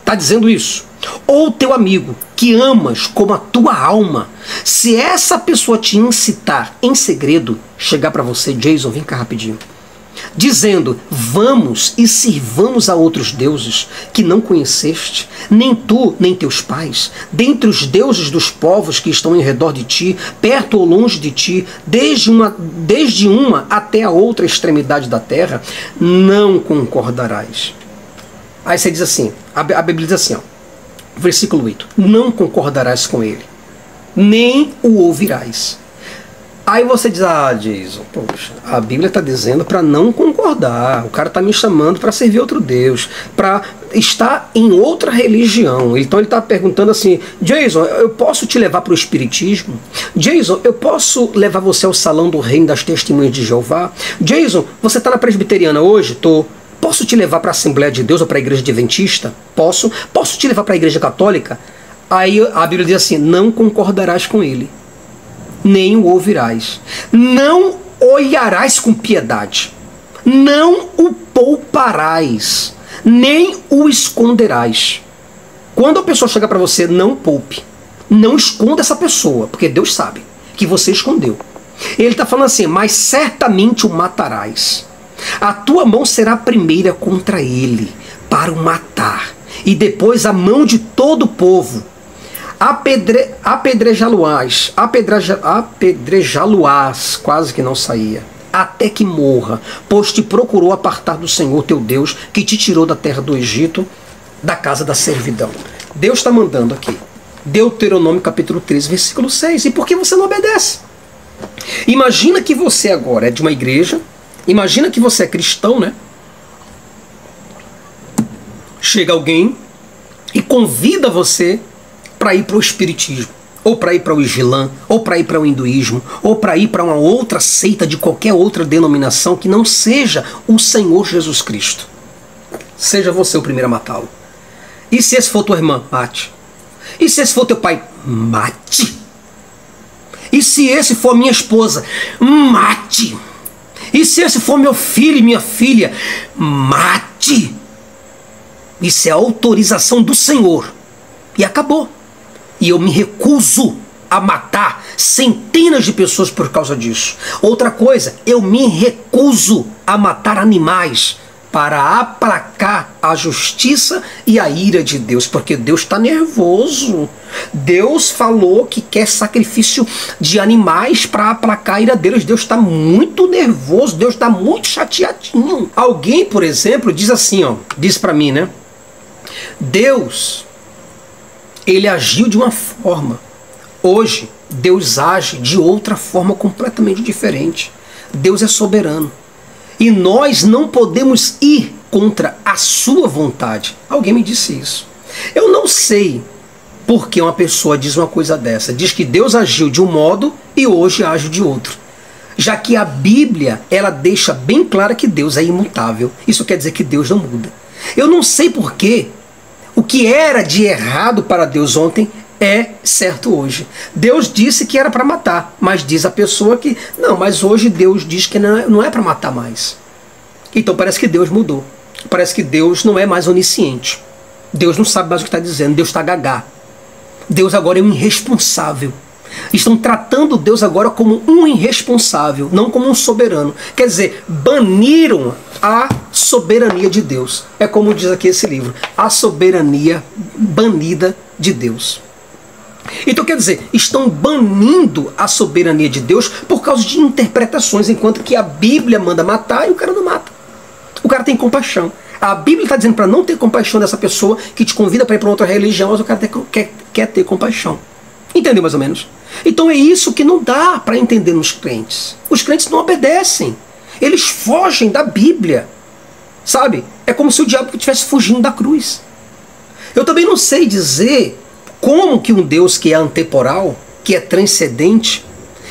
Está dizendo isso. Ou teu amigo, que amas como a tua alma, se essa pessoa te incitar em segredo, chegar para você, Jason, vem cá rapidinho, dizendo, vamos e sirvamos a outros deuses que não conheceste, nem tu, nem teus pais, dentre os deuses dos povos que estão em redor de ti, perto ou longe de ti, desde uma até a outra extremidade da terra, não concordarás. Aí você diz assim, a Bíblia diz assim, ó, versículo 8, não concordarás com ele, nem o ouvirás. Aí você diz, ah, Jason, poxa, a Bíblia está dizendo para não concordar, o cara está me chamando para servir outro Deus, para estar em outra religião. Então ele está perguntando assim, Jason, eu posso te levar para o Espiritismo? Jason, eu posso levar você ao Salão do Reino das Testemunhas de Jeová? Jason, você está na Presbiteriana hoje? Tô. Posso te levar para a Assembleia de Deus ou para a Igreja Adventista? Posso. Posso te levar para a Igreja Católica? Aí a Bíblia diz assim, não concordarás com ele, nem o ouvirás. Não olharás com piedade. Não o pouparás, nem o esconderás. Quando a pessoa chegar para você, não poupe. Não esconda essa pessoa, porque Deus sabe que você escondeu. Ele está falando assim, mas certamente o matarás. A tua mão será a primeira contra ele, para o matar. E depois a mão de todo o povo. Apedrejá-lo-ás, quase que não saía, até que morra, pois te procurou apartar do Senhor teu Deus, que te tirou da terra do Egito, da casa da servidão. Deus está mandando aqui. Deuteronômio capítulo 13, versículo 6. E por que você não obedece? Imagina que você agora é de uma igreja, imagina que você é cristão, né? Chega alguém e convida você para ir para o espiritismo, ou para ir para o islã, ou para ir para o hinduísmo, ou para ir para uma outra seita de qualquer outra denominação que não seja o Senhor Jesus Cristo. Seja você o primeiro a matá-lo. E se esse for tua irmã? Mate. E se esse for teu pai? Mate. E se esse for minha esposa? Mate. E se esse for meu filho e minha filha? Mate. Isso é a autorização do Senhor. E acabou. E eu me recuso a matar centenas de pessoas por causa disso. Outra coisa, eu me recuso a matar animais para aplacar a justiça e a ira de Deus, porque Deus está nervoso. Deus falou que quer sacrifício de animais para aplacar a ira deles. Deus está muito nervoso, Deus está muito chateadinho. Alguém, por exemplo, diz assim, ó, diz para mim, né? Deus, ele agiu de uma forma. Hoje, Deus age de outra forma completamente diferente. Deus é soberano. E nós não podemos ir contra a sua vontade. Alguém me disse isso. Eu não sei por que uma pessoa diz uma coisa dessa. Diz que Deus agiu de um modo e hoje age de outro. Já que a Bíblia, ela deixa bem clara que Deus é imutável. Isso quer dizer que Deus não muda. Eu não sei por que o que era de errado para Deus ontem é certo hoje. Deus disse que era para matar, mas diz a pessoa que não, mas hoje Deus diz que não é para matar mais. Então parece que Deus mudou. Parece que Deus não é mais onisciente. Deus não sabe mais o que está dizendo. Deus está gagá. Deus agora é um irresponsável. Estão tratando Deus agora como um irresponsável, não como um soberano. Quer dizer, baniram a soberania de Deus. É como diz aqui esse livro, a soberania banida de Deus. Então quer dizer, estão banindo a soberania de Deus por causa de interpretações, enquanto que a Bíblia manda matar e o cara não mata. O cara tem compaixão. A Bíblia está dizendo para não ter compaixão dessa pessoa que te convida para ir para outra religião, mas o cara quer ter compaixão. Entendeu mais ou menos? Então é isso que não dá para entender nos crentes. Os crentes não obedecem. Eles fogem da Bíblia. Sabe? É como se o diabo estivesse fugindo da cruz. Eu também não sei dizer como que um Deus que é antemporal, que é transcendente,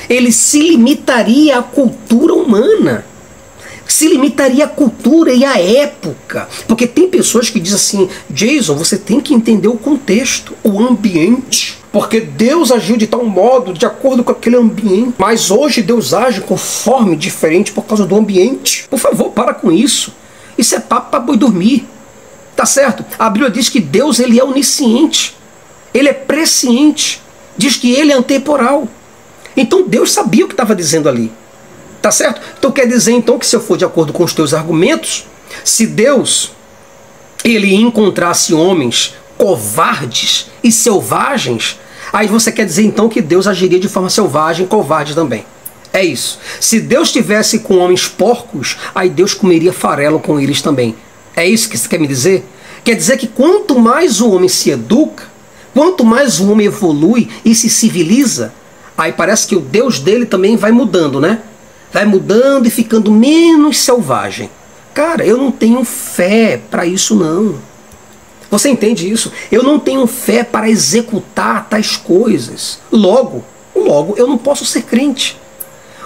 ele se limitaria à cultura humana. Se limitaria à cultura e à época. Porque tem pessoas que dizem assim, Jason, você tem que entender o contexto, o ambiente. Porque Deus agiu de tal modo, de acordo com aquele ambiente. Mas hoje Deus age conforme diferente por causa do ambiente. Por favor, para com isso. Isso é papo para boi dormir. Tá certo? A Bíblia diz que Deus ele é onisciente. Ele é presciente. Diz que ele é antemporal. Então Deus sabia o que estava dizendo ali. Tá certo? Então quer dizer então que se eu for de acordo com os teus argumentos, se Deus ele encontrasse homens covardes e selvagens, aí você quer dizer então que Deus agiria de forma selvagem e covarde também. É isso. Se Deus estivesse com homens porcos, aí Deus comeria farelo com eles também. É isso que você quer me dizer? Quer dizer que quanto mais o homem se educa, quanto mais o homem evolui e se civiliza, aí parece que o Deus dele também vai mudando, né? Vai mudando e ficando menos selvagem. Cara, eu não tenho fé para isso não. Você entende isso? Eu não tenho fé para executar tais coisas. Logo, eu não posso ser crente.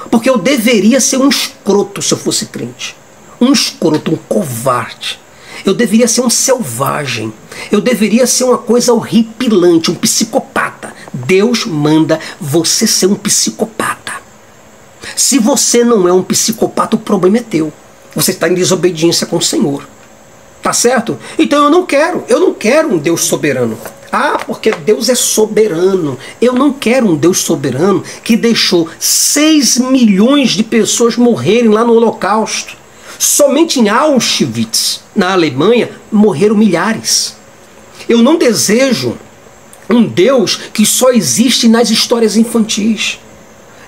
Porque eu deveria ser um escroto se eu fosse crente. Um escroto, um covarde. Eu deveria ser um selvagem. Eu deveria ser uma coisa horripilante, um psicopata. Deus manda você ser um psicopata. Se você não é um psicopata, o problema é teu. Você está em desobediência com o Senhor. Tá certo? Então eu não quero um Deus soberano. Ah, porque Deus é soberano. Eu não quero um Deus soberano que deixou 6 milhões de pessoas morrerem lá no Holocausto. Somente em Auschwitz, na Alemanha, morreram milhares. Eu não desejo um Deus que só existe nas histórias infantis.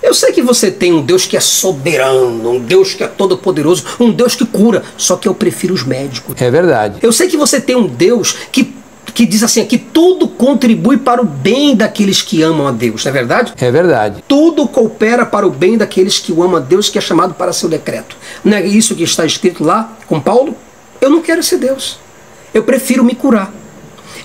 Eu sei que você tem um Deus que é soberano, um Deus que é todo-poderoso, um Deus que cura, só que eu prefiro os médicos. É verdade. Eu sei que você tem um Deus que diz assim, que tudo contribui para o bem daqueles que amam a Deus, não é verdade? É verdade. Tudo coopera para o bem daqueles que o amam a Deus, que é chamado para seu decreto. Não é isso que está escrito lá com Paulo? Eu não quero esse Deus. Eu prefiro me curar.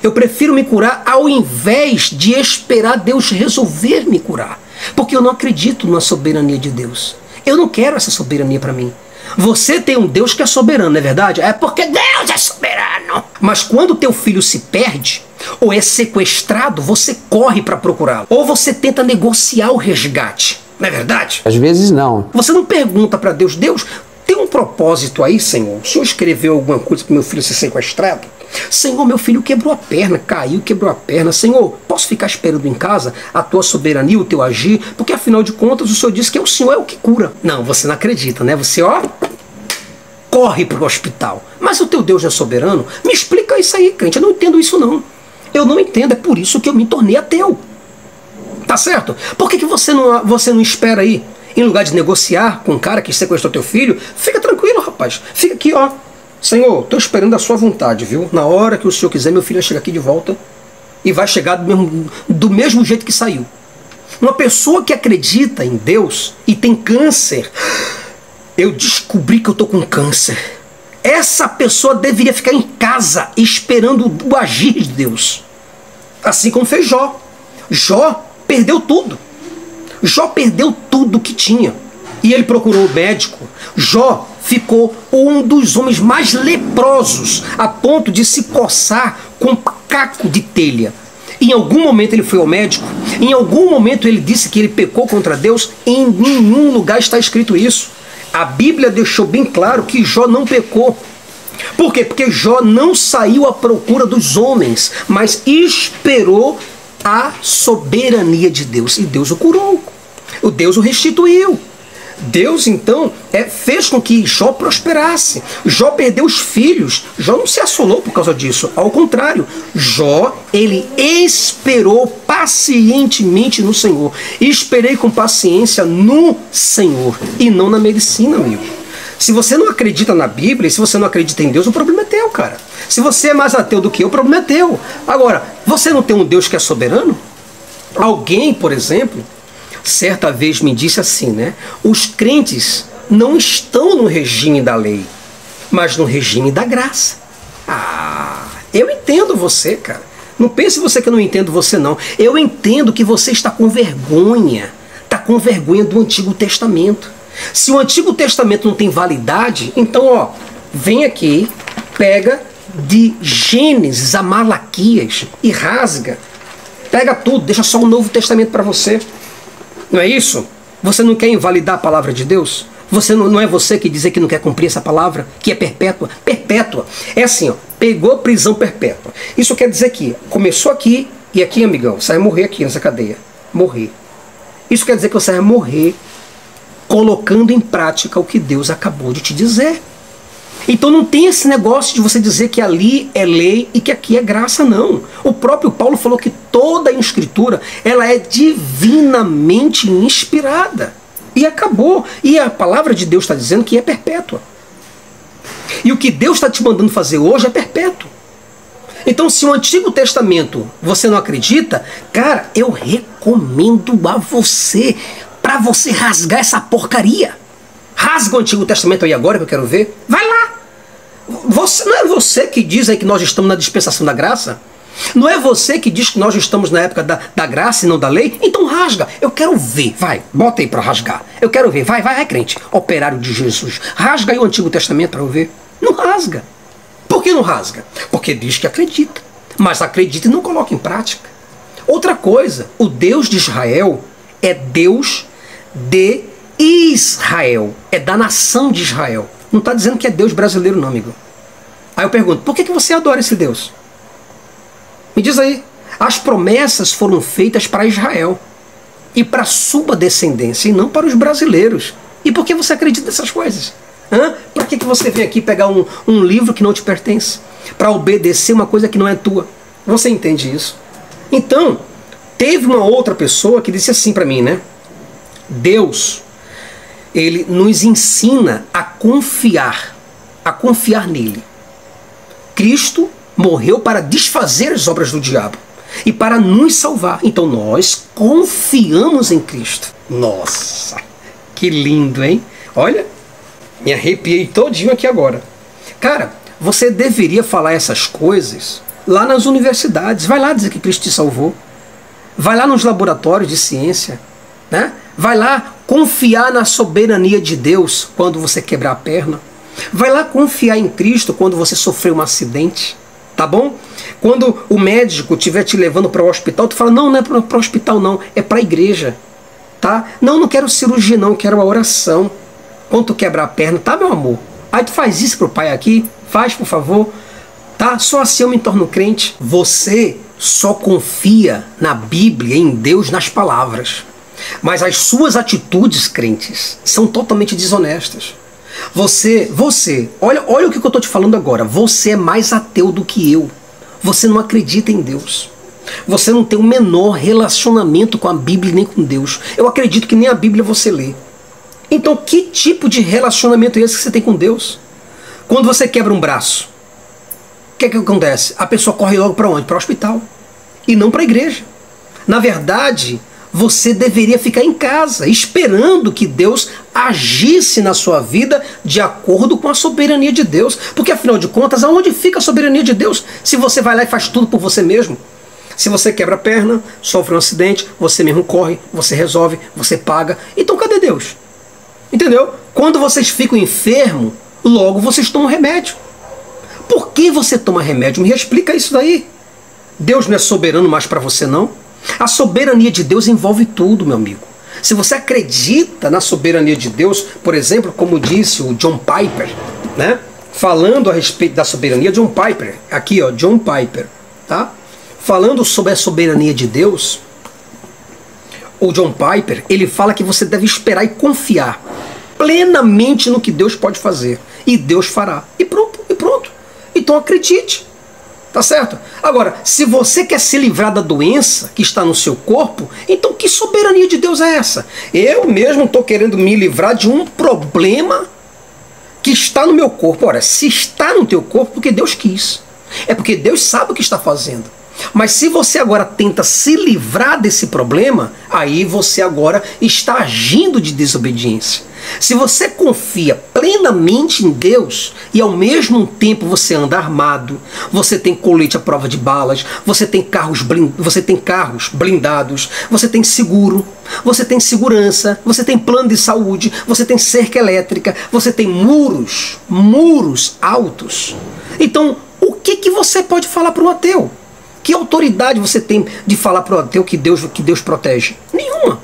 Eu prefiro me curar ao invés de esperar Deus resolver me curar. Porque eu não acredito na soberania de Deus. Eu não quero essa soberania para mim. Você tem um Deus que é soberano, não é verdade? É porque Deus é soberano. Mas quando teu filho se perde ou é sequestrado, você corre para procurá-lo. Ou você tenta negociar o resgate, não é verdade? Às vezes não. Você não pergunta para Deus, Deus, tem um propósito aí, Senhor? O Senhor escreveu alguma coisa para meu filho ser sequestrado? Senhor, meu filho quebrou a perna, caiu, quebrou a perna. Senhor, posso ficar esperando em casa a tua soberania, o teu agir? Porque afinal de contas o Senhor disse que o Senhor é o que cura. Não, você não acredita, né? Você, corre para o hospital. Mas o teu Deus é soberano? Me explica isso aí, crente. Eu não entendo isso não. Eu não entendo, é por isso que eu me tornei ateu. Tá certo? Por que você não espera aí? Em lugar de negociar com o cara que sequestrou teu filho, fica tranquilo, rapaz. Fica aqui, Senhor, estou esperando a sua vontade, viu? Na hora que o Senhor quiser, meu filho vai chegar aqui de volta e vai chegar do mesmo jeito que saiu. Uma pessoa que acredita em Deus e tem câncer, eu descobri que eu estou com câncer. Essa pessoa deveria ficar em casa esperando o agir de Deus. Assim como fez Jó. Jó perdeu tudo. Jó perdeu tudo que tinha. E ele procurou o médico. Jó ficou um dos homens mais leprosos, a ponto de se coçar com um caco de telha. Em algum momento ele foi ao médico, em algum momento ele disse que ele pecou contra Deus, em nenhum lugar está escrito isso. A Bíblia deixou bem claro que Jó não pecou. Por quê? Porque Jó não saiu à procura dos homens, mas esperou a soberania de Deus. E Deus o curou. O Deus o restituiu. Deus, então, fez com que Jó prosperasse. Jó perdeu os filhos. Jó não se assolou por causa disso. Ao contrário, Jó, ele esperou pacientemente no Senhor. E esperei com paciência no Senhor e não na medicina, amigo. Se você não acredita na Bíblia, e se você não acredita em Deus, o problema é teu, cara. Se você é mais ateu do que eu, o problema é teu. Agora, você não tem um Deus que é soberano? Alguém, por exemplo, certa vez me disse assim, né? Os crentes não estão no regime da lei, mas no regime da graça. Eu entendo você, cara. Não pense você que eu não entendo você, não. Eu entendo que você está com vergonha. Está com vergonha do Antigo Testamento. Se o Antigo Testamento não tem validade, então, vem aqui, pega de Gênesis a Malaquias e rasga. Pega tudo, deixa só o Novo Testamento para você. Não é isso? Você não quer invalidar a palavra de Deus? Não é você que diz que não quer cumprir essa palavra, que é perpétua? Perpétua. É assim, pegou prisão perpétua. Isso quer dizer que começou aqui e aqui, amigão, você vai morrer aqui nessa cadeia. Morrer. Isso quer dizer que você vai morrer colocando em prática o que Deus acabou de te dizer. Então não tem esse negócio de você dizer que ali é lei e que aqui é graça, não. O próprio Paulo falou que toda a Escritura, ela é divinamente inspirada. E acabou. E a palavra de Deus está dizendo que é perpétua. E o que Deus está te mandando fazer hoje é perpétuo. Então, se o Antigo Testamento você não acredita, cara, eu recomendo a você, para você rasgar essa porcaria. Rasga o Antigo Testamento aí agora que eu quero ver. Vai lá. Não é você que diz aí que nós estamos na dispensação da graça? Não é você que diz que nós estamos na época da graça e não da lei? Então rasga. Eu quero ver. Vai, bota aí para rasgar. Eu quero ver. Vai, crente. Operário de Jesus. Rasga aí o Antigo Testamento para eu ver. Não rasga. Por que não rasga? Porque diz que acredita. Mas acredita e não coloca em prática. Outra coisa. O Deus de Israel é Deus de Israel. É da nação de Israel. Não está dizendo que é Deus brasileiro, não, amigo. Aí eu pergunto, por que você adora esse Deus? Me diz aí. As promessas foram feitas para Israel e para sua descendência, e não para os brasileiros. E por que você acredita nessas coisas? Para que você vem aqui pegar um livro que não te pertence? Para obedecer uma coisa que não é tua. Você entende isso? Então, teve uma outra pessoa que disse assim para mim, né? Deus, ele nos ensina a confiar nele. Cristo morreu para desfazer as obras do diabo e para nos salvar. Então nós confiamos em Cristo. Nossa, que lindo, hein? Olha, me arrepiei todinho aqui agora. Cara, você deveria falar essas coisas lá nas universidades. Vai lá dizer que Cristo te salvou. Vai lá nos laboratórios de ciência, né? Vai lá confiar na soberania de Deus quando você quebrar a perna. Vai lá confiar em Cristo quando você sofreu um acidente, tá bom? Quando o médico estiver te levando para o hospital, tu fala, não é para o hospital não, é para a igreja, tá? Não quero cirurgia não, quero a oração. Quando tu quebrar a perna, tá, meu amor? Aí tu faz isso pro pai aqui, faz, por favor, tá? Só assim eu me torno crente. Você só confia na Bíblia, em Deus, nas palavras. Mas as suas atitudes, crentes, são totalmente desonestas. Você, olha o que eu estou te falando agora. Você é mais ateu do que eu. Você não acredita em Deus. Você não tem o menor relacionamento com a Bíblia nem com Deus. Eu acredito que nem a Bíblia você lê. Então que tipo de relacionamento é esse que você tem com Deus? Quando você quebra um braço, o que acontece? A pessoa corre logo para onde? Para o hospital. E não para a igreja. Na verdade, você deveria ficar em casa, esperando que Deus agisse na sua vida de acordo com a soberania de Deus. Porque, afinal de contas, aonde fica a soberania de Deus se você vai lá e faz tudo por você mesmo? Se você quebra a perna, sofre um acidente, você mesmo corre, você resolve, você paga. Então, cadê Deus? Entendeu? Quando vocês ficam enfermos, logo vocês tomam remédio. Por que você toma remédio? Me explica isso daí. Deus não é soberano mais para você, não? A soberania de Deus envolve tudo, meu amigo. Se você acredita na soberania de Deus, por exemplo, como disse o John Piper, né? Falando a respeito da soberania, John Piper, aqui ó, John Piper, tá? Falando sobre a soberania de Deus, o John Piper, ele fala que você deve esperar e confiar plenamente no que Deus pode fazer. E Deus fará. E pronto, e pronto. Então acredite. Tá certo? Agora, se você quer se livrar da doença que está no seu corpo, então que soberania de Deus é essa? Eu mesmo estou querendo me livrar de um problema que está no meu corpo. Ora, se está no teu corpo, porque Deus quis. É porque Deus sabe o que está fazendo. Mas se você agora tenta se livrar desse problema, aí você agora está agindo de desobediência. Se você confia plenamente em Deus e ao mesmo tempo você anda armado, você tem colete à prova de balas, você tem carros blindados, você tem seguro, você tem segurança, você tem plano de saúde, você tem cerca elétrica, você tem muros altos. Então, o que você pode falar para um ateu? Que autoridade você tem de falar para o ateu que Deus protege? Nenhuma.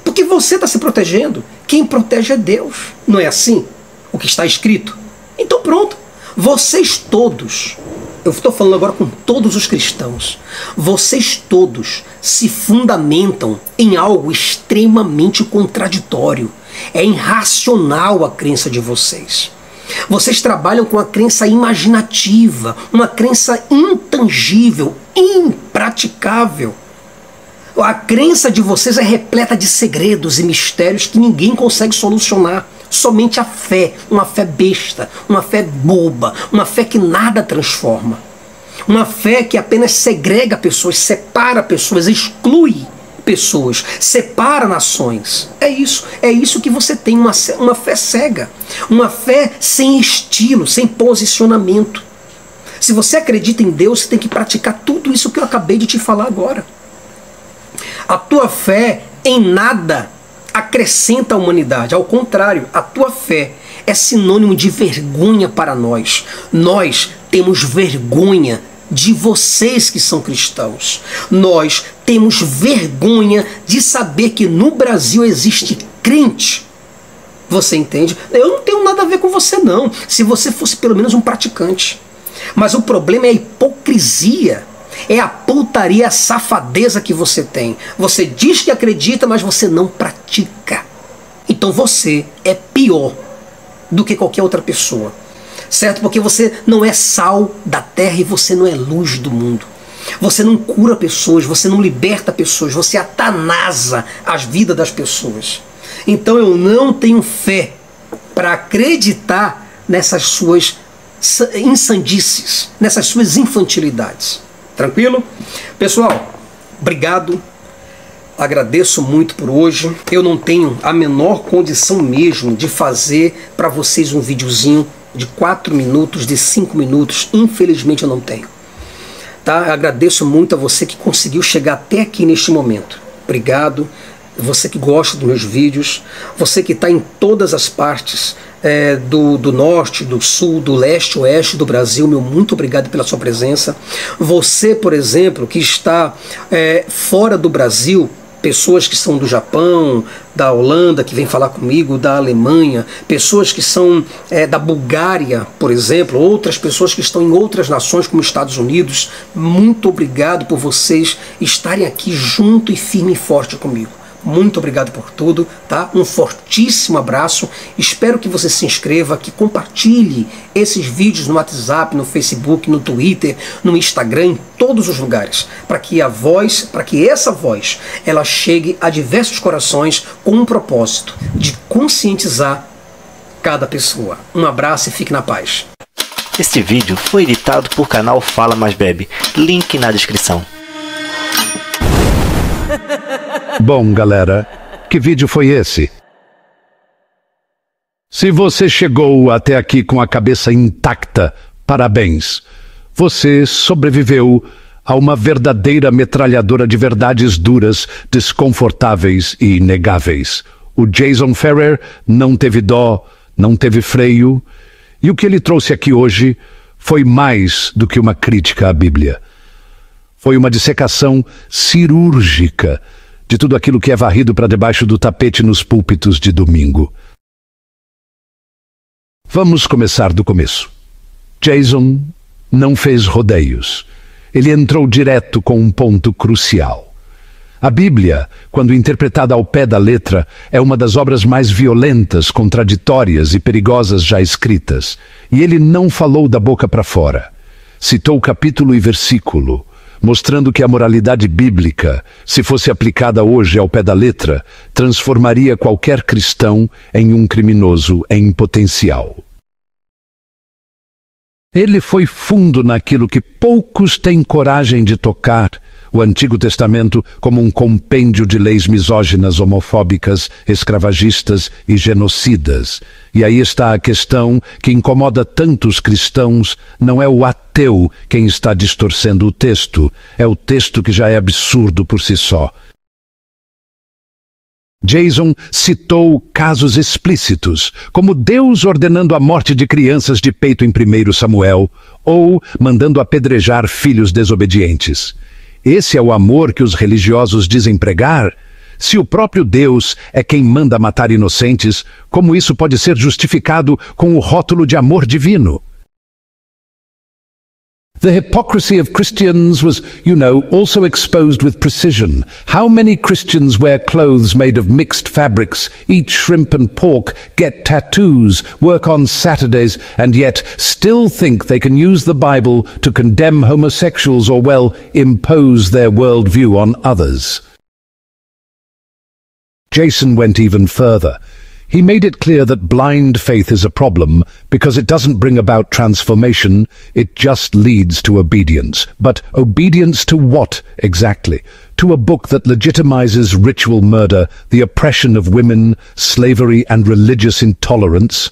Porque você está se protegendo. Quem protege é Deus. Não é assim? O que está escrito? Então pronto. Vocês todos, eu estou falando agora com todos os cristãos, vocês todos se fundamentam em algo extremamente contraditório. É irracional a crença de vocês. Vocês trabalham com a crença imaginativa, uma crença intangível, impraticável. A crença de vocês é repleta de segredos e mistérios que ninguém consegue solucionar. Somente a fé, uma fé besta, uma fé boba, uma fé que nada transforma. Uma fé que apenas segrega pessoas, separa pessoas, exclui pessoas, separa nações. É isso que você tem, uma fé cega, uma fé sem estilo, sem posicionamento. Se você acredita em Deus, você tem que praticar tudo isso que eu acabei de te falar agora. A tua fé em nada acrescenta a humanidade, ao contrário, a tua fé é sinônimo de vergonha para nós. Nós temos vergonha de vocês que são cristãos. Nós temos vergonha de saber que no Brasil existe crente. Você entende? Eu não tenho nada a ver com você não, se você fosse pelo menos um praticante. Mas o problema é a hipocrisia. É a putaria, a safadeza que você tem. Você diz que acredita, mas você não pratica. Então você é pior do que qualquer outra pessoa. Certo? Porque você não é sal da terra e você não é luz do mundo. Você não cura pessoas, você não liberta pessoas, você atanasa as vidas das pessoas. Então eu não tenho fé para acreditar nessas suas insandices, nessas suas infantilidades. Tranquilo? Pessoal, obrigado. Agradeço muito por hoje. Eu não tenho a menor condição mesmo de fazer para vocês um videozinho de 4 minutos, de 5 minutos. Infelizmente eu não tenho. Tá? Eu agradeço muito a você que conseguiu chegar até aqui neste momento. Obrigado. Você que gosta dos meus vídeos, você que está em todas as partes do norte, do sul, do leste, oeste do Brasil, meu muito obrigado pela sua presença. Você, por exemplo, que está fora do Brasil, pessoas que são do Japão, da Holanda, que vem falar comigo, da Alemanha, pessoas que são da Bulgária, por exemplo, outras pessoas que estão em outras nações, como Estados Unidos, muito obrigado por vocês estarem aqui junto e firme e forte comigo. Muito obrigado por tudo, tá? Um fortíssimo abraço. Espero que você se inscreva, que compartilhe esses vídeos no WhatsApp, no Facebook, no Twitter, no Instagram, em todos os lugares, para que essa voz, ela chegue a diversos corações com um propósito de conscientizar cada pessoa. Um abraço e fique na paz. Este vídeo foi editado por canal Fala Mais Bebe. Link na descrição. Bom, galera, que vídeo foi esse? Se você chegou até aqui com a cabeça intacta, parabéns. Você sobreviveu a uma verdadeira metralhadora de verdades duras, desconfortáveis e inegáveis. O Jason Ferrer não teve dó, não teve freio, e o que ele trouxe aqui hoje foi mais do que uma crítica à Bíblia. Foi uma dissecação cirúrgica de tudo aquilo que é varrido para debaixo do tapete nos púlpitos de domingo. Vamos começar do começo. Jason não fez rodeios. Ele entrou direto com um ponto crucial. A Bíblia, quando interpretada ao pé da letra, é uma das obras mais violentas, contraditórias e perigosas já escritas. E ele não falou da boca para fora. Citou capítulo e versículo, mostrando que a moralidade bíblica, se fosse aplicada hoje ao pé da letra, transformaria qualquer cristão em um criminoso em potencial. Ele foi fundo naquilo que poucos têm coragem de tocar, o Antigo Testamento como um compêndio de leis misóginas, homofóbicas, escravagistas e genocidas. E aí está a questão que incomoda tantos cristãos. Não é o ateu quem está distorcendo o texto, é o texto que já é absurdo por si só. Jason citou casos explícitos, como Deus ordenando a morte de crianças de peito em 1 Samuel, ou mandando apedrejar filhos desobedientes. Esse é o amor que os religiosos dizem pregar? Se o próprio Deus é quem manda matar inocentes, como isso pode ser justificado com o rótulo de amor divino? The hypocrisy of Christians was, also exposed with precision. How many Christians wear clothes made of mixed fabrics, eat shrimp and pork, get tattoos, work on Saturdays, and yet still think they can use the Bible to condemn homosexuals or, impose their worldview on others? Jason went even further. He made it clear that blind faith is a problem because it doesn't bring about transformation, it just leads to obedience. But obedience to what, exactly? To a book that legitimizes ritual murder, the oppression of women, slavery and religious intolerance?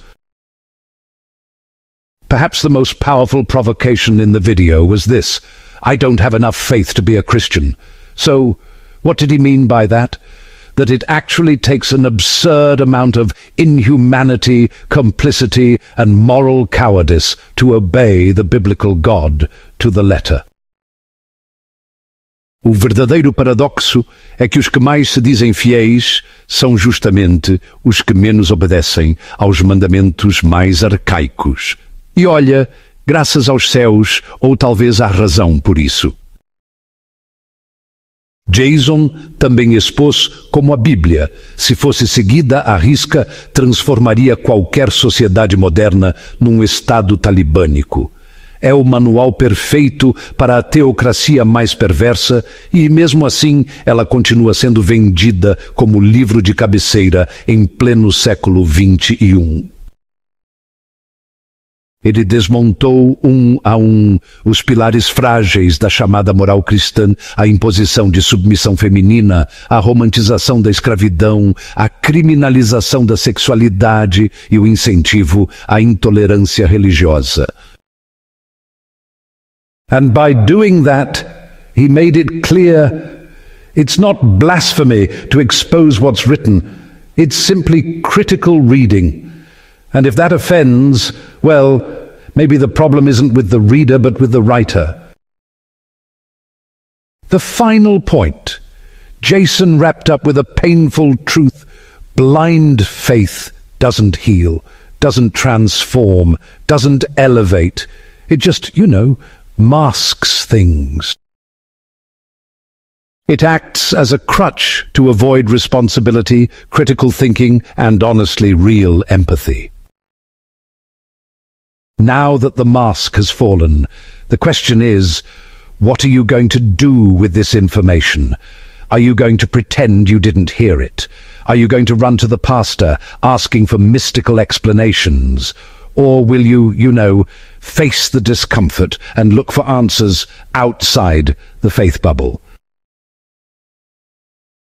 Perhaps the most powerful provocation in the video was this: I don't have enough faith to be a Christian. So, what did he mean by that? That it actually takes an absurd amount of inhumanity, complicity, and moral cowardice to obey the biblical God to the letter. O verdadeiro paradoxo é que os que mais se dizem fiéis são justamente os que menos obedecem aos mandamentos mais arcaicos. E olha graças aos céus ou talvez à razão por isso. Jason também expôs como a Bíblia, se fosse seguida à risca, transformaria qualquer sociedade moderna num estado talibânico. É o manual perfeito para a teocracia mais perversa e, mesmo assim, ela continua sendo vendida como livro de cabeceira em pleno século XXI. Ele desmontou um a um os pilares frágeis da chamada moral cristã, a imposição de submissão feminina, a romantização da escravidão, a criminalização da sexualidade e o incentivo à intolerância religiosa. And by doing that, he made it clear it's not blasphemy to expose what's written, it's simply critical reading. And if that offends, well, maybe the problem isn't with the reader but with the writer. The final point, Jason wrapped up with a painful truth. Blind faith doesn't heal, doesn't transform, doesn't elevate. It just, masks things. It acts as a crutch to avoid responsibility, critical thinking, and honestly real empathy. Now that the mask has fallen, the question is, what are you going to do with this information? Are you going to pretend you didn't hear it? Are you going to run to the pastor asking for mystical explanations? Or will you, face the discomfort and look for answers outside the faith bubble?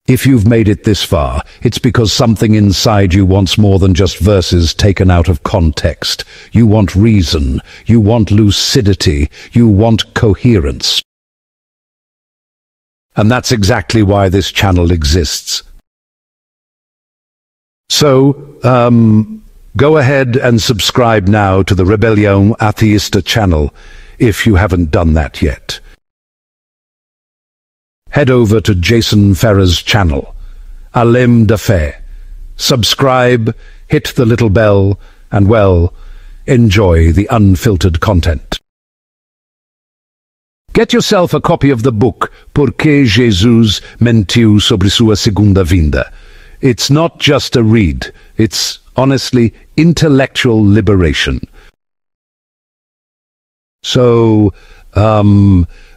If you've made it this far, it's because something inside you wants more than just verses taken out of context. You want reason, you want lucidity, you want coherence. And that's exactly why this channel exists. So, go ahead and subscribe now to the Rebelião Atheista channel, if you haven't done that yet. Head over to Jason Ferrer's channel, Além da Fé. Subscribe, hit the little bell, and enjoy the unfiltered content. Get yourself a copy of the book Por que Jesus mentiu sobre sua segunda vinda. It's not just a read, it's honestly intellectual liberation. So,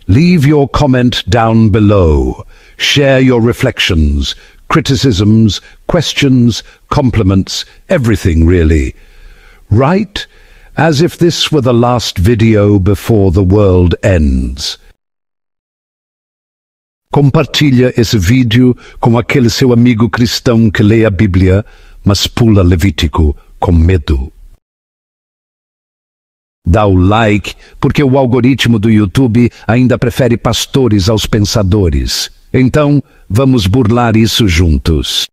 leave your comment down below. Share your reflections, criticisms, questions, compliments, everything really. Write as if this were the last video before the world ends. Compartilha esse vídeo com aquele seu amigo cristão que lê a Bíblia, mas pula Levítico com medo. Dá o like, porque o algoritmo do YouTube ainda prefere pastores aos pensadores. Então, vamos burlar isso juntos.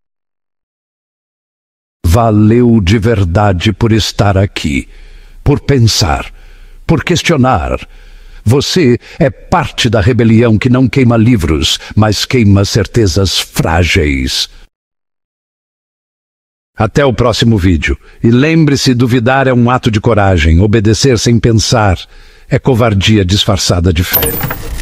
Valeu de verdade por estar aqui, por pensar, por questionar. Você é parte da rebelião que não queima livros, mas queima certezas frágeis. Até o próximo vídeo. E lembre-se, duvidar é um ato de coragem. Obedecer sem pensar é covardia disfarçada de fé.